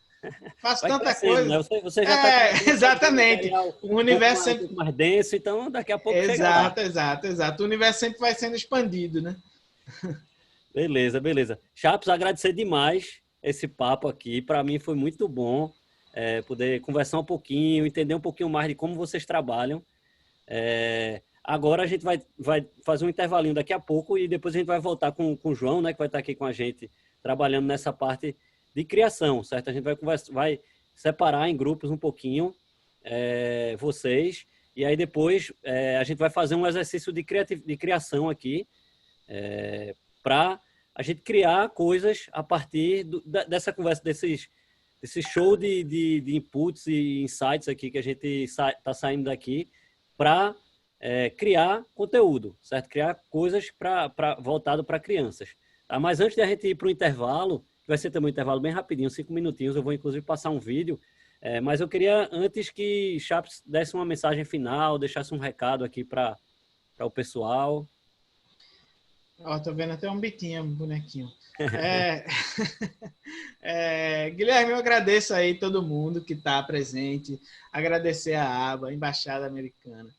Faço Vai tanta crescendo, coisa. né? Você já está Exatamente. O universo sempre um pouco mais denso, então daqui a pouco chega lá. Exato. O universo sempre vai sendo expandido, né? Beleza. Chaps, agradecer demais esse papo aqui. Para mim foi muito bom poder conversar um pouquinho, entender um pouquinho mais de como vocês trabalham. Agora a gente vai fazer um intervalinho daqui a pouco e depois a gente vai voltar com o João, né, que vai estar aqui com a gente trabalhando nessa parte de criação, certo? A gente vai separar em grupos um pouquinho vocês e aí depois a gente vai fazer um exercício de criação aqui para a gente criar coisas a partir dessa conversa, desse show de inputs e insights aqui que a gente está saindo daqui para criar conteúdo, certo? Criar coisas voltado para crianças. Tá? Mas antes de a gente ir para o intervalo, que vai ser também um intervalo bem rapidinho, 5 minutinhos, eu vou inclusive passar um vídeo, mas eu queria antes que Chaps desse uma mensagem final, deixasse um recado aqui para o pessoal. Ó, tô vendo até um biquinho, um bonequinho. Guilherme, eu agradeço aí todo mundo que está presente, agradecer a ABA, a Embaixada Americana.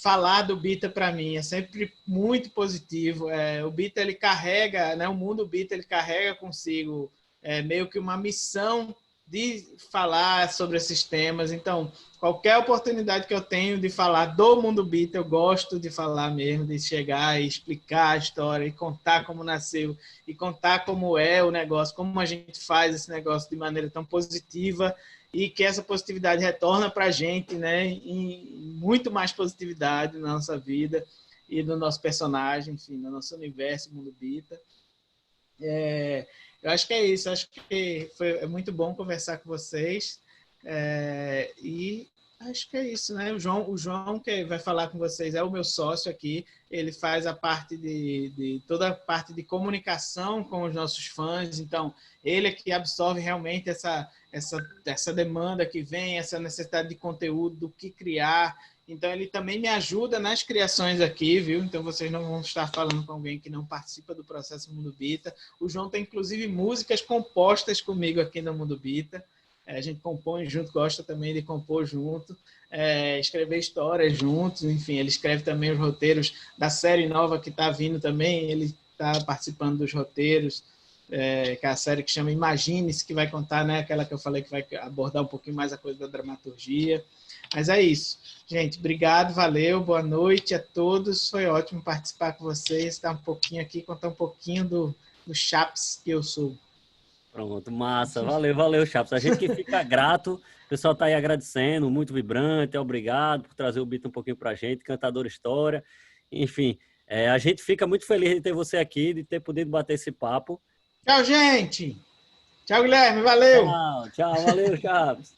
Falar do Bita para mim é sempre muito positivo. O Bita ele carrega, né, o mundo Bita ele carrega consigo meio que uma missão de falar sobre esses temas. Então, qualquer oportunidade que eu tenho de falar do mundo Bita, eu gosto de falar mesmo, de chegar e explicar a história e contar como nasceu e contar como é o negócio, como a gente faz esse negócio de maneira tão positiva e que essa positividade retorna para a gente, né, em muito mais positividade na nossa vida e no nosso personagem, enfim, no nosso universo, mundo Bita. Eu acho que é isso, acho que foi muito bom conversar com vocês e acho que é isso, né? O João que vai falar com vocês é o meu sócio aqui, ele faz a parte de toda a parte de comunicação com os nossos fãs, então ele é que absorve realmente essa demanda que vem, essa necessidade de conteúdo, do que criar. Então, ele também me ajuda nas criações aqui, viu? Então, vocês não vão estar falando com alguém que não participa do processo Mundo Bita. O João tem, inclusive, músicas compostas comigo aqui no Mundo Bita. A gente compõe junto, gosta também de compor junto, escrever histórias juntos. Enfim, ele escreve também os roteiros da série nova que está vindo também. Ele está participando dos roteiros, que é a série que chama Imagine-se, que vai contar, né, aquela que eu falei que vai abordar um pouquinho mais a coisa da dramaturgia. Mas é isso. Gente, obrigado, valeu, boa noite a todos. Foi ótimo participar com vocês, estar um pouquinho aqui, contar um pouquinho do Chaps que eu sou. Pronto, massa. Valeu, Chaps. A gente que fica grato. O pessoal está aí agradecendo, muito vibrante. Obrigado por trazer o Bita um pouquinho para a gente, Cantador História. Enfim, a gente fica muito feliz de ter você aqui, de ter podido bater esse papo. Tchau, gente. Tchau, Guilherme. Valeu. Tchau, valeu, Chaps.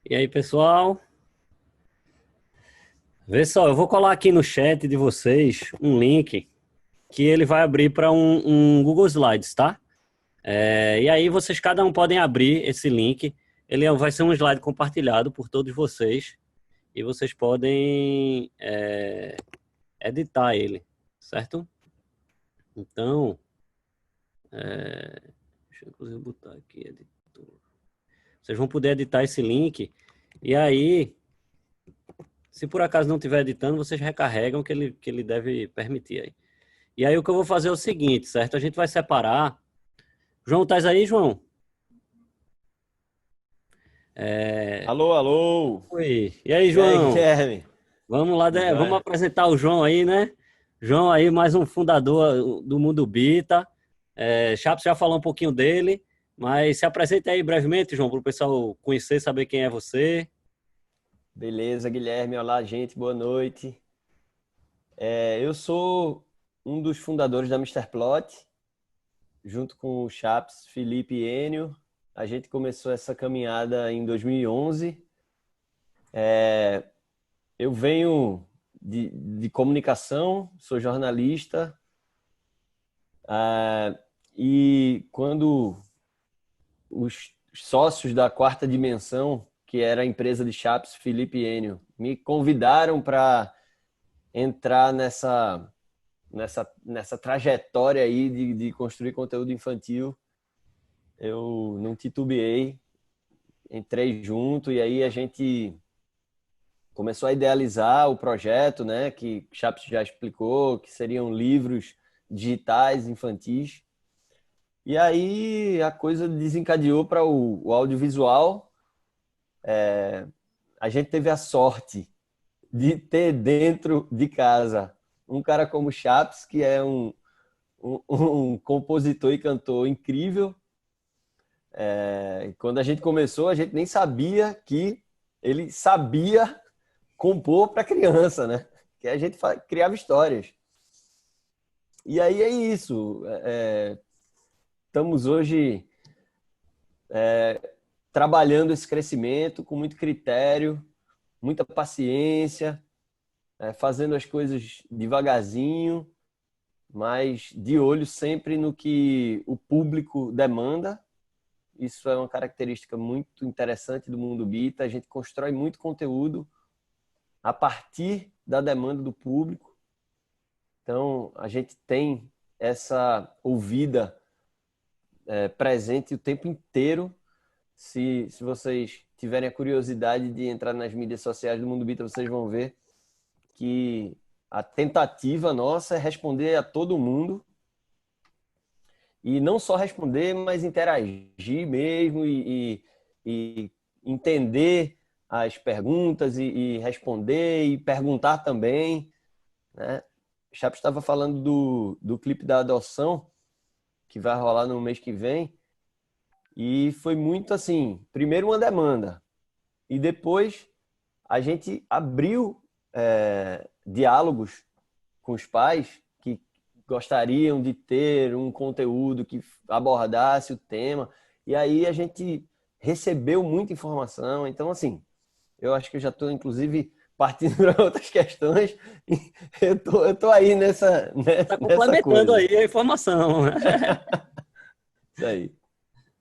E aí, pessoal? Vê só, eu vou colar aqui no chat de vocês um link que ele vai abrir para um Google Slides, tá? E aí vocês, cada um podem abrir esse link. Ele vai ser um slide compartilhado por todos vocês e vocês podem editar ele, certo? Então, deixa eu inclusive botar aqui, editor. Vocês vão poder editar esse link e aí, se por acaso não estiver editando, vocês recarregam que ele deve permitir aí. E aí o que eu vou fazer é o seguinte, certo? A gente vai separar. João, estás aí, João? Alô, alô! Oi. E aí, E aí, João? Guilherme? Vamos lá, Tudo vamos jóia? apresentar o João aí, né? João aí, mais um fundador do Mundo Bita. Chaps já falou um pouquinho dele, mas se apresente aí brevemente, João, para o pessoal conhecer, saber quem é você. Beleza, Guilherme. Olá, gente. Boa noite. Eu sou um dos fundadores da Mr. Plot, junto com o Chaps, Felipe e Enio. A gente começou essa caminhada em 2011. Eu venho de comunicação, sou jornalista. E quando os sócios da Quarta Dimensão, que era a empresa de Chaps, Felipe e Enio, me convidaram para entrar nessa trajetória aí de construir conteúdo infantil, eu não titubeei, entrei junto e aí a gente começou a idealizar o projeto, né, que Chaps já explicou, que seriam livros digitais infantis. E aí a coisa desencadeou para o audiovisual. A gente teve a sorte de ter dentro de casa um cara como Chaps, que é um compositor e cantor incrível. Quando a gente começou, a gente nem sabia que ele sabia compor para criança, né? Que a gente criava histórias. E aí é isso. Estamos hoje trabalhando esse crescimento com muito critério, muita paciência, fazendo as coisas devagarzinho, mas de olho sempre no que o público demanda. Isso é uma característica muito interessante do Mundo Bita. A gente constrói muito conteúdo a partir da demanda do público. Então, a gente tem essa ouvida presente o tempo inteiro. Se vocês tiverem a curiosidade de entrar nas mídias sociais do Mundo Bita, vocês vão ver que a tentativa nossa é responder a todo mundo. E não só responder, mas interagir mesmo e entender as perguntas e responder e perguntar também, né? O Chapo estava falando do clipe da adoção, que vai rolar no mês que vem, e foi muito assim, primeiro uma demanda, e depois a gente abriu diálogos com os pais que gostariam de ter um conteúdo que abordasse o tema, e aí a gente recebeu muita informação. Então, assim, eu acho que eu já estou, inclusive, partindo para outras questões. Eu tô aí nessa complementando coisa. aí a informação. Isso aí.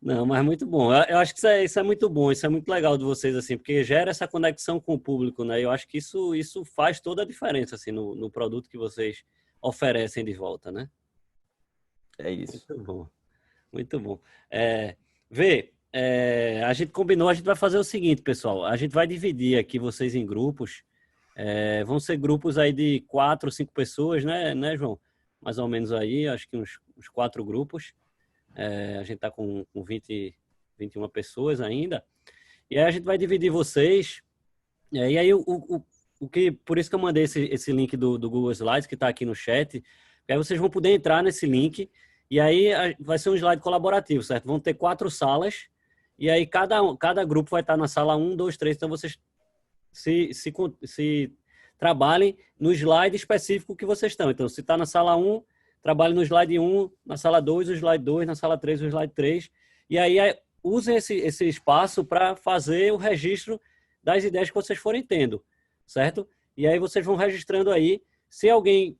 Não, mas muito bom. Eu acho que isso é muito bom, isso é muito legal de vocês, assim, porque gera essa conexão com o público, né? Eu acho que isso faz toda a diferença, assim, no produto que vocês oferecem de volta, né? É isso. Muito bom, muito bom. Vê, a gente combinou, a gente vai fazer o seguinte, pessoal, a gente vai dividir aqui vocês em grupos, vão ser grupos aí de 4 ou 5 pessoas, né, João? Mais ou menos aí, acho que uns 4 grupos. A gente está com 21 pessoas ainda. E aí a gente vai dividir vocês. E aí por isso que eu mandei esse link do Google Slides, que está aqui no chat. Aí vocês vão poder entrar nesse link. E aí vai ser um slide colaborativo, certo? Vão ter 4 salas. E aí cada grupo vai estar na sala 1, 2, 3. Então vocês se trabalhem no slide específico que vocês estão. Então, se está na sala 1, trabalhe no slide 1, na sala 2, o slide 2, na sala 3, o slide 3. E aí usem esse espaço para fazer o registro das ideias que vocês forem tendo, certo? E aí vocês vão registrando aí. Se alguém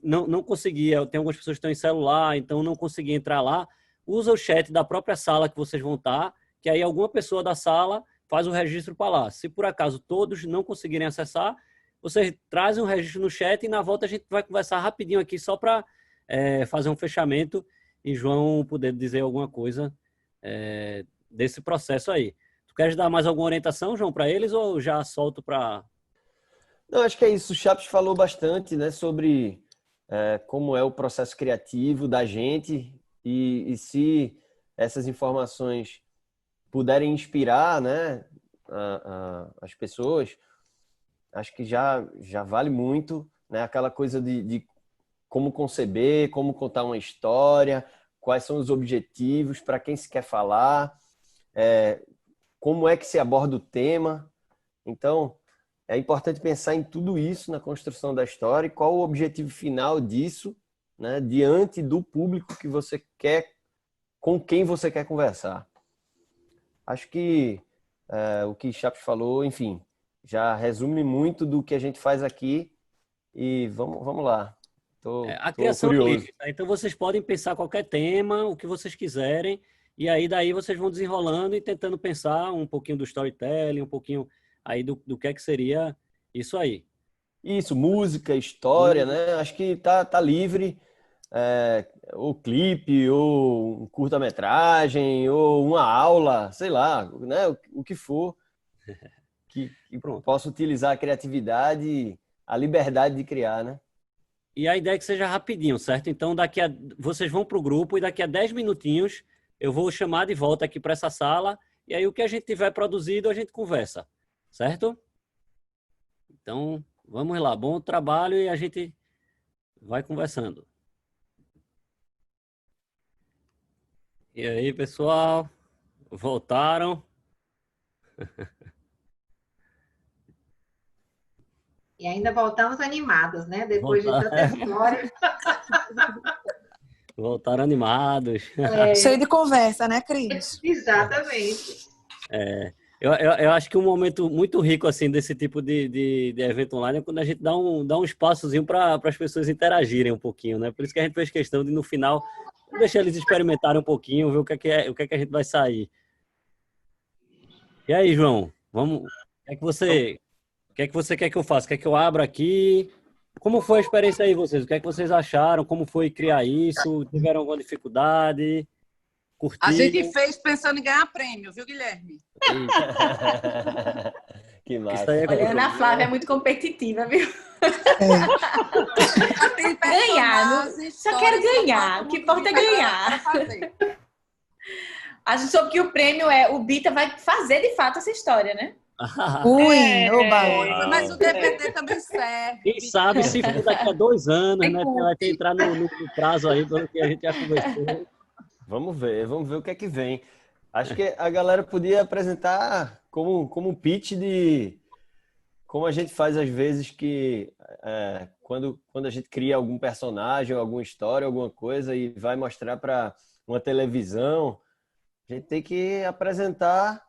não conseguir, tem algumas pessoas que estão em celular, então não conseguir entrar lá, usa o chat da própria sala que vocês vão estar, que aí alguma pessoa da sala faz o registro para lá. Se por acaso todos não conseguirem acessar, vocês trazem o registro no chat e na volta a gente vai conversar rapidinho aqui só para fazer um fechamento e João poder dizer alguma coisa desse processo aí. Tu queres dar mais alguma orientação, João, para eles ou já solto para... Não, acho que é isso. O Chaps falou bastante, né, sobre como é o processo criativo da gente e se essas informações puderem inspirar, né, as pessoas, acho que já vale muito, né, aquela coisa de como conceber, como contar uma história, quais são os objetivos, para quem se quer falar, como é que se aborda o tema. Então, é importante pensar em tudo isso na construção da história e qual o objetivo final disso, né, diante do público que você quer, com quem você quer conversar. Acho que o que Chaps falou, enfim, já resume muito do que a gente faz aqui e vamos lá. A Tô criação é curioso. livre, tá? Então vocês podem pensar qualquer tema, o que vocês quiserem, e aí daí vocês vão desenrolando e tentando pensar um pouquinho do storytelling, um pouquinho aí do que é que seria isso aí. Isso, música, história, né? Acho que tá livre. Ou clipe, ou um curta-metragem, ou uma aula, sei lá, né? O que for que possa utilizar a criatividade, a liberdade de criar, né? E a ideia é que seja rapidinho, certo? Então vocês vão para o grupo e daqui a 10 minutinhos eu vou chamar de volta aqui para essa sala e aí o que a gente tiver produzido a gente conversa, certo? Então, vamos lá. Bom trabalho e a gente vai conversando. E aí, pessoal? Voltaram? E ainda voltamos animados, né? Depois de tanta história. Voltaram animados. Cheio de conversa, né, Cris? Exatamente. Eu acho que um momento muito rico assim desse tipo de evento online é quando a gente dá um espaçozinho para as pessoas interagirem um pouquinho, né? Por isso que a gente fez questão de, no final, deixar eles experimentarem um pouquinho, ver o que é que a gente vai sair. E aí, João? Vamos... O que é que você quer que eu faça? Quer que eu abra aqui? Como foi a experiência aí, vocês? O que é que vocês acharam? Como foi criar isso? Tiveram alguma dificuldade? Curtiram? A gente fez pensando em ganhar prêmio, viu, Guilherme? Que massa. Olha, a Ana Flávia é muito competitiva, viu? Ganhar, só quero ganhar. O que importa é ganhar. A gente soube que o prêmio o Bita vai fazer de fato essa história, né? Oba! Mas o DVD também serve. Quem sabe se for daqui a 2 anos, né? Vai ter que entrar no prazo aí, pelo que a gente já conversou. Vamos ver o que é que vem. Acho que a galera podia apresentar como um pitch de como a gente faz às vezes que quando a gente cria algum personagem, alguma história, alguma coisa e vai mostrar para uma televisão, a gente tem que apresentar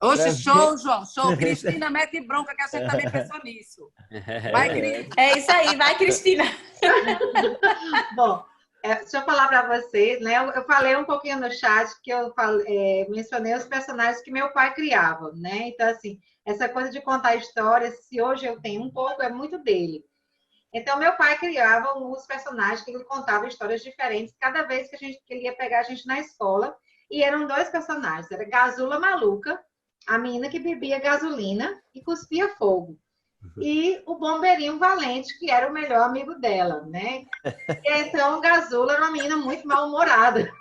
Oxe, Pra show, João, show. Cristina, mete bronca que a gente também pensou nisso. Vai, Cris. É isso aí, vai, Cristina. Bom, deixa eu falar para vocês, né? Eu falei um pouquinho no chat que eu mencionei os personagens que meu pai criava, né? Então, assim, essa coisa de contar histórias, se hoje eu tenho um pouco, é muito dele. Então, meu pai criava os personagens que ele contava histórias diferentes cada vez que ele ia pegar a gente na escola. E eram dois personagens, era Gazula Maluca, a menina que bebia gasolina e cuspia fogo. E o Bombeirinho Valente, que era o melhor amigo dela, né? Então, Gazula era uma menina muito mal-humorada.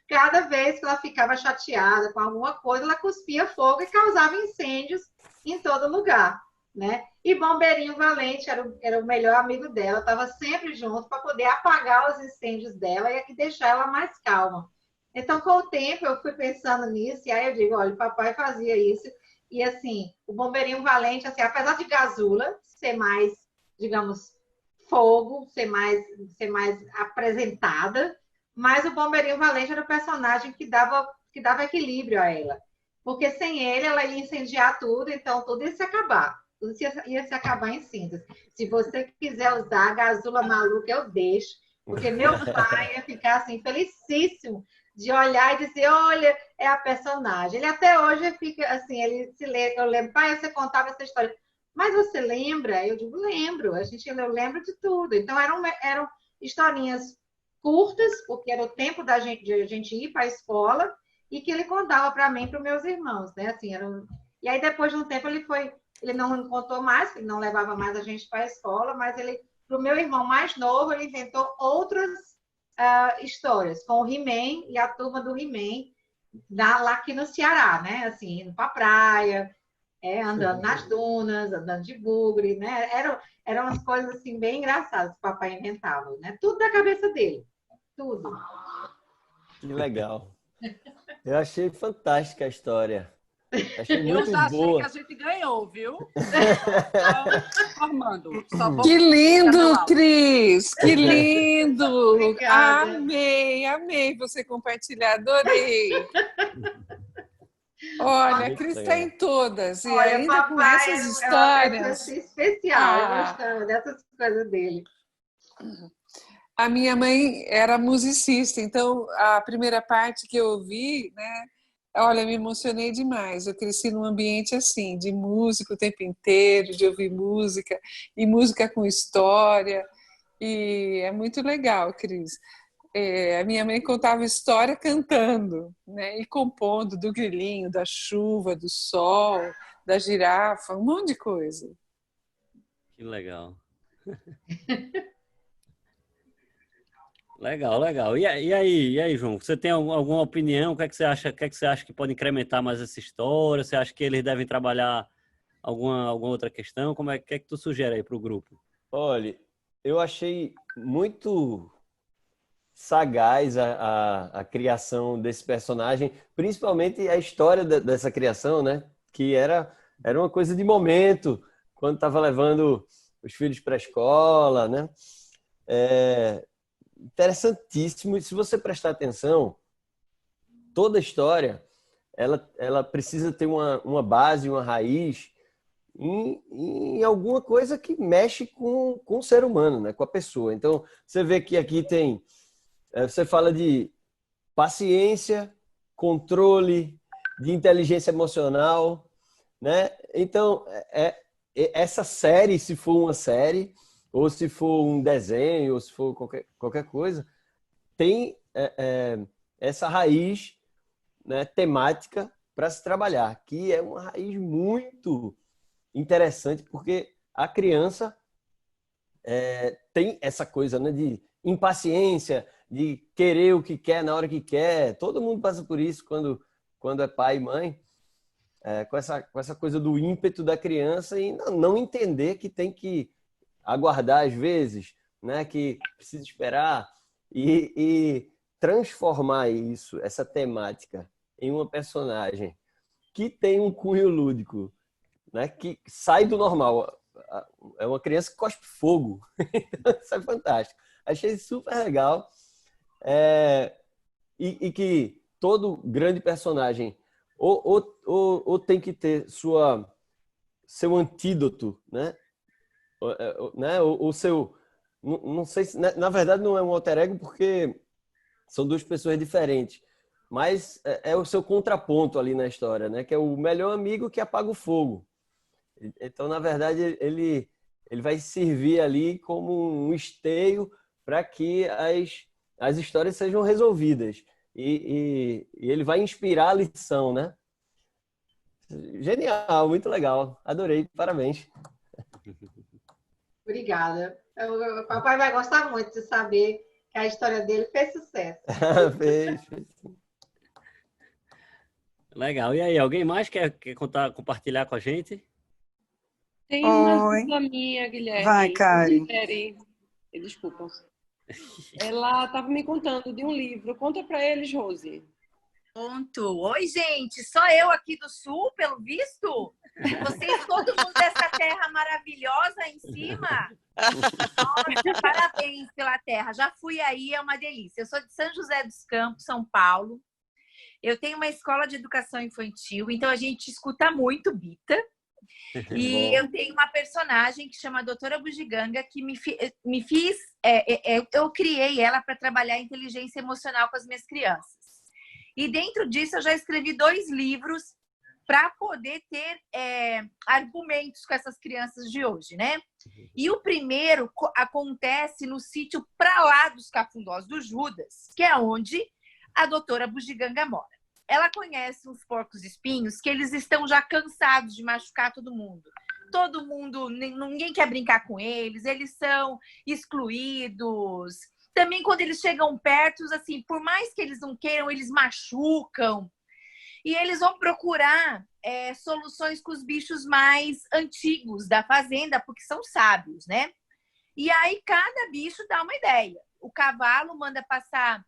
Cada vez que ela ficava chateada com alguma coisa, ela cuspia fogo e causava incêndios em todo lugar, né? E Bombeirinho Valente era o melhor amigo dela, estava sempre junto para poder apagar os incêndios dela e deixar ela mais calma. Então, com o tempo, eu fui pensando nisso, e aí eu digo, olha, o papai fazia isso, e assim, o Bombeirinho Valente, assim, apesar de Gazula ser mais, digamos, fogo, ser mais apresentada, mas o Bombeirinho Valente era o personagem que dava equilíbrio a ela. Porque sem ele, ela ia incendiar tudo, então tudo ia se acabar. Tudo ia se acabar em cinzas. Se você quiser usar a Gazula Maluca, eu deixo. Porque meu pai ia ficar assim, felicíssimo de olhar e dizer, olha, é a personagem. Ele até hoje fica assim, eu lembro, pai, você contava essa história. Mas você lembra? Eu digo, lembro. Eu lembro de tudo. Então, eram historinhas curtas, porque era o tempo de a gente ir para a escola, e que ele contava para mim e para os meus irmãos, né? Assim, E aí, depois de um tempo, ele não contou mais, ele não levava mais a gente para a escola, mas para o meu irmão mais novo, ele inventou outras histórias, com o He-Man e a turma do He-Man, lá aqui no Ceará, né? Assim, indo para a praia, andando nas dunas, andando de bugre, né? Eram umas coisas assim bem engraçadas que o papai inventava, né? Tudo da cabeça dele, tudo. Que legal. Eu achei fantástica a história. Achei Eu muito já achei que boa. a gente ganhou, viu? Só formando. Só vou Que lindo, manual. Cris! Que lindo! Obrigada. Amei você compartilhar, adorei. Olha, a Muito Cris está legal. em todas, e Olha, ainda com papai essas é uma pessoa histórias. assim, especial, eu Ah, gostava dessas coisas dele. a minha mãe era musicista, então a primeira parte que eu ouvi, né? Olha, me emocionei demais. Eu cresci num ambiente assim, de música o tempo inteiro, de ouvir música, e música com história. E é muito legal, Cris. A minha mãe contava história cantando, né? E compondo do grilinho, da chuva, do sol, da girafa, um monte de coisa. Que legal. Legal, legal. E aí, João? Você tem alguma opinião? O que é que você acha? O que é que você acha que pode incrementar mais essa história? Você acha que eles devem trabalhar alguma outra questão? Que é que tu sugere aí para o grupo? Olha, eu achei muito sagaz a criação desse personagem, principalmente a história dessa criação, né? Que era uma coisa de momento, quando estava levando os filhos para a escola, né? Interessantíssimo. E se você prestar atenção, toda a história ela precisa ter uma base, uma raiz em alguma coisa que mexe com o ser humano, né? Com a pessoa. Então, você vê que aqui tem... Você fala de paciência, controle, de inteligência emocional, né? Então, essa série, se for uma série, ou se for um desenho, ou se for qualquer coisa, tem essa raiz, né, temática para se trabalhar, que é uma raiz muito interessante, porque a criança tem essa coisa, né, de impaciência, de querer o que quer na hora que quer. Todo mundo passa por isso quando é pai e mãe, com essa coisa do ímpeto da criança e não entender que tem que aguardar às vezes, né, que precisa esperar e transformar isso, essa temática, em uma personagem que tem um cunho lúdico, né, que sai do normal. É uma criança que cospe fogo. Isso é fantástico. Achei super legal. E que todo grande personagem ou tem que ter seu antídoto, né? O seu... Não sei se... Na verdade, não é um alter ego porque são duas pessoas diferentes. Mas é o seu contraponto ali na história, né? Que é o melhor amigo que apaga o fogo. Então, na verdade, ele vai servir ali como um esteio para que as histórias sejam resolvidas. E ele vai inspirar a lição, né? Genial, muito legal. Adorei, parabéns. Obrigada. O papai vai gostar muito de saber que a história dele fez sucesso. Fez. Legal. E aí, alguém mais quer compartilhar com a gente? Tem uma Oi. dúvida minha, Guilherme. Vai, Karen. Desculpa. Ela estava me contando de um livro. Conta para eles, Rose. Conto. Oi, gente. Só eu aqui do Sul, pelo visto? Vocês, todo mundo dessa terra maravilhosa em cima? Nossa, parabéns pela terra. Já fui aí, é uma delícia. Eu sou de São José dos Campos, São Paulo. Eu tenho uma escola de educação infantil, então a gente escuta muito Bita. E eu tenho uma personagem que chama Doutora Bugiganga, que eu criei ela para trabalhar a inteligência emocional com as minhas crianças. E dentro disso eu já escrevi 2 livros para poder ter argumentos com essas crianças de hoje, né? E o primeiro acontece no sítio para lá dos Cafundós do Judas, que é onde a doutora Bugiganga mora. Ela conhece uns porcos-espinhos que eles estão já cansados de machucar todo mundo. Todo mundo, ninguém quer brincar com eles, eles são excluídos. Também quando eles chegam perto, assim, por mais que eles não queiram, eles machucam. E eles vão procurar soluções com os bichos mais antigos da fazenda, porque são sábios, né? E aí cada bicho dá uma ideia. O cavalo manda passar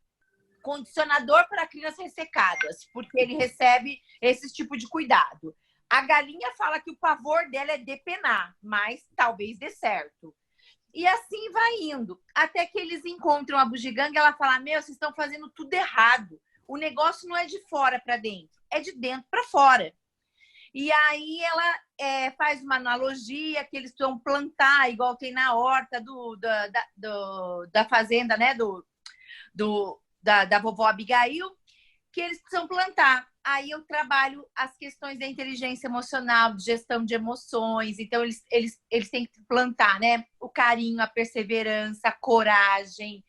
condicionador para crianças ressecadas, porque ele recebe esse tipo de cuidado. A galinha fala que o pavor dela é depenar, mas talvez dê certo. E assim vai indo, até que eles encontram a Bugiganga e ela fala, vocês estão fazendo tudo errado. O negócio não é de fora para dentro, é de dentro para fora. E aí ela faz uma analogia que eles vão plantar, igual tem na horta da fazenda, né? Da vovó Abigail, que eles precisam plantar. Aí eu trabalho as questões da inteligência emocional, de gestão de emoções. Então, eles têm que plantar, né? O carinho, a perseverança, a coragem,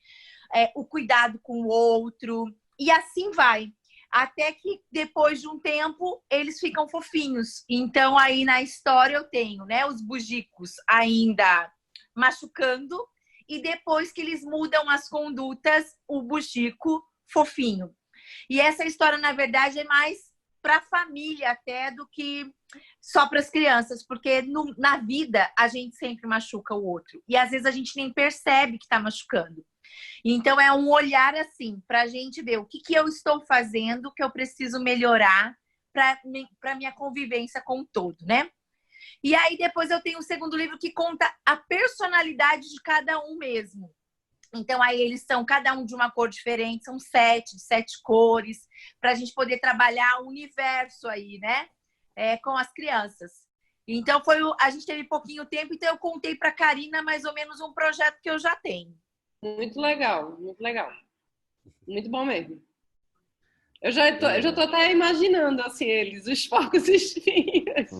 o cuidado com o outro. E assim vai. Até que, depois de um tempo, eles ficam fofinhos. Então, aí na história eu tenho, né? Os bugicos ainda machucando. E depois que eles mudam as condutas, o bugico fofinho. E essa história, na verdade, é mais para a família até do que só para as crianças, porque na vida a gente sempre machuca o outro. E às vezes a gente nem percebe que está machucando. Então é um olhar assim, para a gente ver o que eu estou fazendo, que eu preciso melhorar para minha convivência com o todo, né? E aí depois eu tenho o segundo livro que conta a personalidade de cada um mesmo. Então aí eles são cada um de uma cor diferente, são 7 cores, para a gente poder trabalhar o universo aí, né? Com as crianças. Então a gente teve pouquinho tempo, então eu contei para a Karina mais ou menos um projeto que eu já tenho. Muito legal, muito legal. Muito bom mesmo. Eu já tô até imaginando assim eles, os porcos espinhos.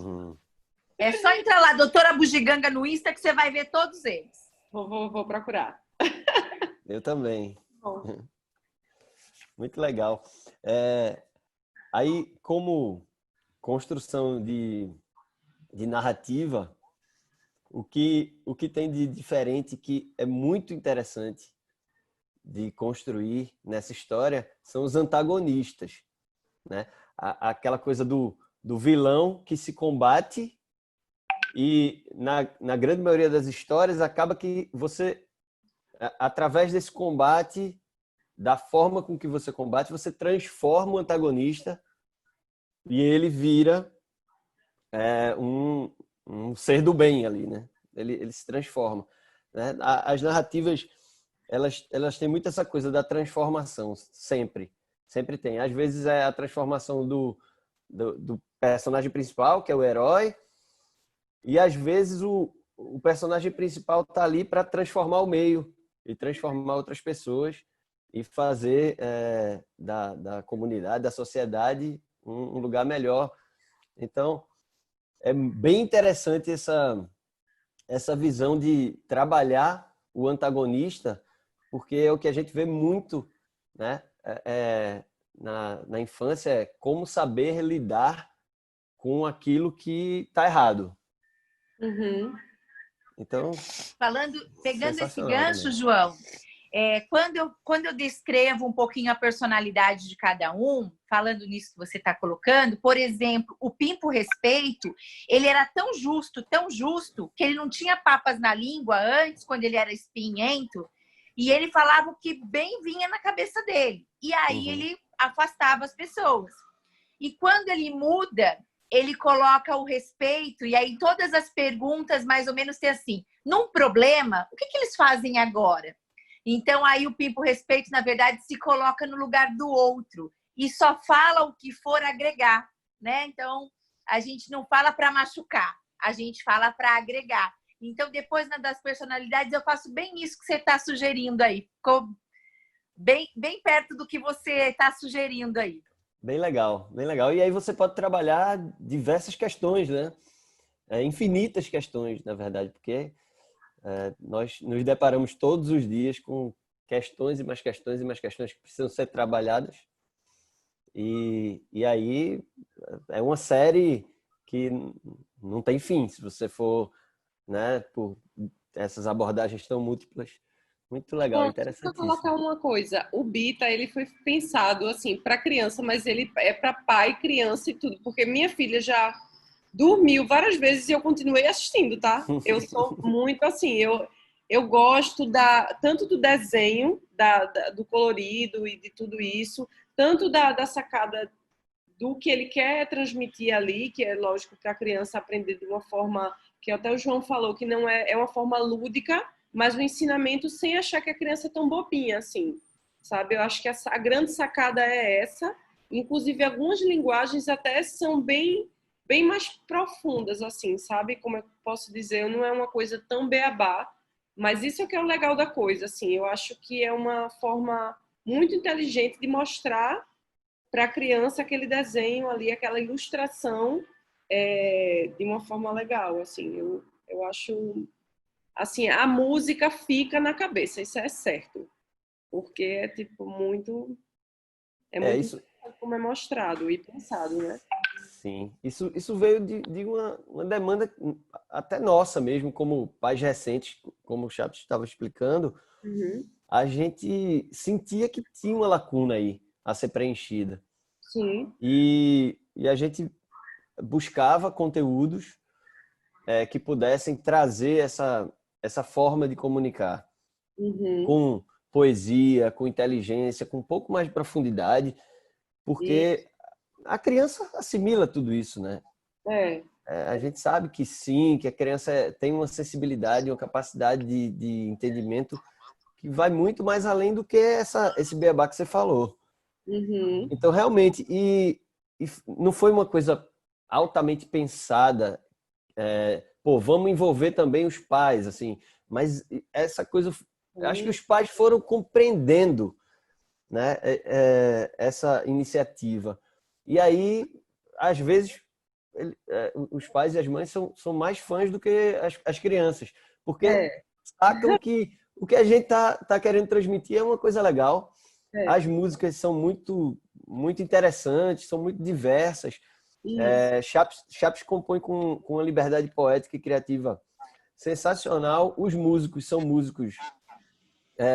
É só entrar lá, Doutora Bugiganga no Insta, que você vai ver todos eles. Vou procurar. Eu também. Bom. Muito legal. Aí, como construção de narrativa, o que tem de diferente que é muito interessante de construir nessa história são os antagonistas, né? Aquela coisa do vilão que se combate e na grande maioria das histórias acaba que você, através desse combate, da forma com que você combate, você transforma o antagonista e ele vira um ser do bem ali, né? Ele se transforma, né? As narrativas, elas têm muito essa coisa da transformação, sempre tem. Às vezes é a transformação do personagem principal, que é o herói, e às vezes o personagem principal está ali para transformar o meio e transformar outras pessoas e fazer da comunidade, da sociedade, um lugar melhor. Então, é bem interessante essa visão de trabalhar o antagonista, porque é o que a gente vê muito, né? Na infância, é como saber lidar com aquilo que está errado. Uhum. Então, Pegando esse sensacional gancho, também. João, quando eu descrevo um pouquinho a personalidade de cada um, falando nisso que você está colocando, por exemplo, o Pimpo Respeito, ele era tão justo, que ele não tinha papas na língua antes, quando ele era espinhento, e ele falava o que bem vinha na cabeça dele. E aí ele afastava as pessoas. E quando ele muda, ele coloca o respeito, e aí todas as perguntas mais ou menos tem assim, num problema, o que eles fazem agora? Então aí o Pimpo Respeito, na verdade, se coloca no lugar do outro e só fala o que for agregar, né? Então a gente não fala para machucar, a gente fala para agregar. Então depois das personalidades eu faço bem isso que você está sugerindo aí. Ficou bem perto do que você está sugerindo aí. Bem legal, bem legal. E aí você pode trabalhar diversas questões, né? Infinitas questões, na verdade, porque nós nos deparamos todos os dias com questões e mais questões e mais questões que precisam ser trabalhadas. E aí é uma série que não tem fim, se você for, né, por essas abordagens tão múltiplas. Muito legal, interessantíssimo. Só colocar uma coisa, o Bita, ele foi pensado assim para criança, mas ele é para pai, criança e tudo, porque minha filha já dormiu várias vezes e eu continuei assistindo, tá? Eu sou muito assim, eu gosto tanto do desenho, do colorido e de tudo isso, tanto da sacada do que ele quer transmitir ali, que é lógico para a criança aprender de uma forma que até o João falou, que não é uma forma lúdica, mas o ensinamento sem achar que a criança é tão bobinha, assim, sabe? Eu acho que a grande sacada é essa. Inclusive, algumas linguagens até são bem mais profundas, assim, sabe? Como eu posso dizer, não é uma coisa tão beabá, mas isso é o que é o legal da coisa, assim. Eu acho que é uma forma muito inteligente de mostrar para a criança aquele desenho ali, aquela ilustração de uma forma legal, assim. Eu acho... Assim, a música fica na cabeça, isso é certo. Porque é, tipo, muito... É muito Isso... como é mostrado e pensado, né? Sim. Isso veio de uma demanda até nossa mesmo, como pais recentes, como o Chaps estava explicando. A gente sentia que tinha uma lacuna aí a ser preenchida. Sim. E a gente buscava conteúdos que pudessem trazer essa forma de comunicar com poesia, com inteligência, com um pouco mais de profundidade, porque a criança assimila tudo isso, né? A gente sabe que sim, que a criança tem uma sensibilidade, uma capacidade de entendimento que vai muito mais além do que esse beabá que você falou. Então, realmente, e não foi uma coisa altamente pensada, vamos envolver também os pais, assim, mas essa coisa, acho que os pais foram compreendendo, né, essa iniciativa. E aí, às vezes, os pais e as mães são mais fãs do que as crianças, porque sacam que o que a gente tá querendo transmitir é uma coisa legal. As músicas são muito, muito interessantes, são muito diversas. Chaps compõe com uma liberdade poética e criativa sensacional. Os músicos são músicos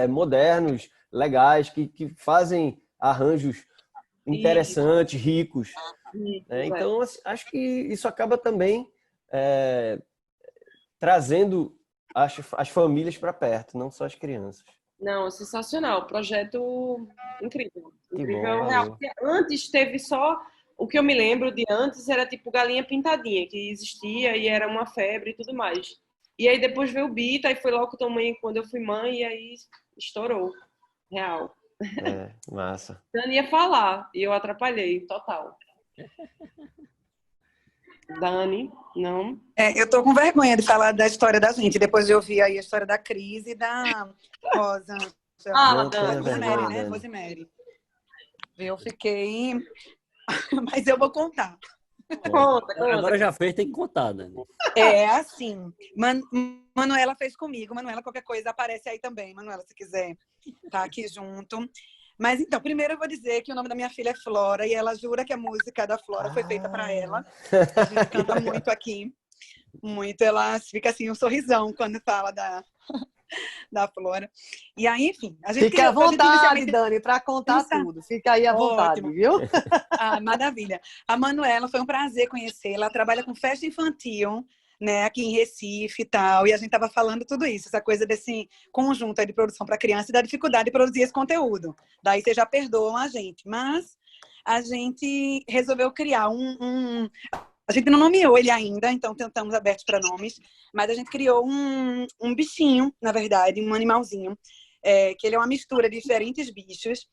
modernos, legais, que fazem arranjos interessantes, ricos. Então, acho que isso acaba também trazendo as famílias para perto, não só as crianças. Não, sensacional. Projeto incrível. Incrível. Bom, antes teve só... O que eu me lembro de antes era tipo Galinha Pintadinha, que existia e era uma febre e tudo mais. E aí depois veio o Bita e foi logo também quando eu fui mãe e aí estourou. Real. Massa. Eu ia falar e eu atrapalhei, total. Dani, não? Eu tô com vergonha de falar da história da gente, depois de ouvir aí a história da Cris e da Rosa. Não tenha vergonha, Rosemary, né? Dani. Rosemary. Eu fiquei... Mas eu vou contar. Agora já fez, tem que contar, Dani. É assim, Manuela fez comigo. Manuela, qualquer coisa, aparece aí também. Manuela, se quiser, tá aqui junto. Mas então, primeiro eu vou dizer que o nome da minha filha é Flora e ela jura que a música da Flora foi feita para ela. A gente canta muito aqui. Muito, ela fica assim, um sorrisão quando fala da Flora. E aí, enfim, a gente Fica à vontade, inicialmente... Dani, para contar tudo. Fica aí à vontade, Ótimo. viu? Ah, maravilha. A Manuela, foi um prazer conhecê-la. Ela trabalha com festa infantil, né, aqui em Recife e tal. E a gente estava falando tudo isso, essa coisa desse conjunto aí de produção para criança e da dificuldade de produzir esse conteúdo. Daí vocês já perdoam a gente. Mas a gente resolveu criar A gente não nomeou ele ainda, então estamos abertos para nomes, mas a gente criou um bichinho, na verdade, um animalzinho, que ele é uma mistura de diferentes bichos.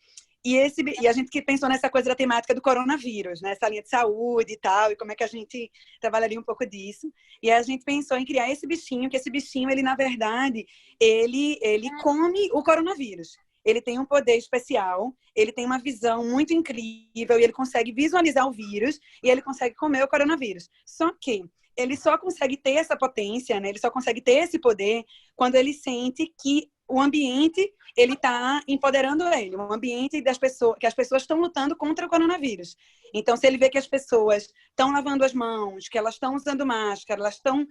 E a gente que pensou nessa coisa da temática do coronavírus, né? Essa linha de saúde e tal, e como é que a gente trabalharia um pouco disso. E a gente pensou em criar esse bichinho, que esse bichinho, ele, na verdade, ele come o coronavírus. Ele tem um poder especial, ele tem uma visão muito incrível e ele consegue visualizar o vírus e ele consegue comer o coronavírus. Só que ele só consegue ter essa potência, né? Ele só consegue ter esse poder quando ele sente que o ambiente ele está empoderando ele, o ambiente das pessoas, que as pessoas estão lutando contra o coronavírus. Então, se ele vê que as pessoas estão lavando as mãos, que elas estão usando máscara, elas estão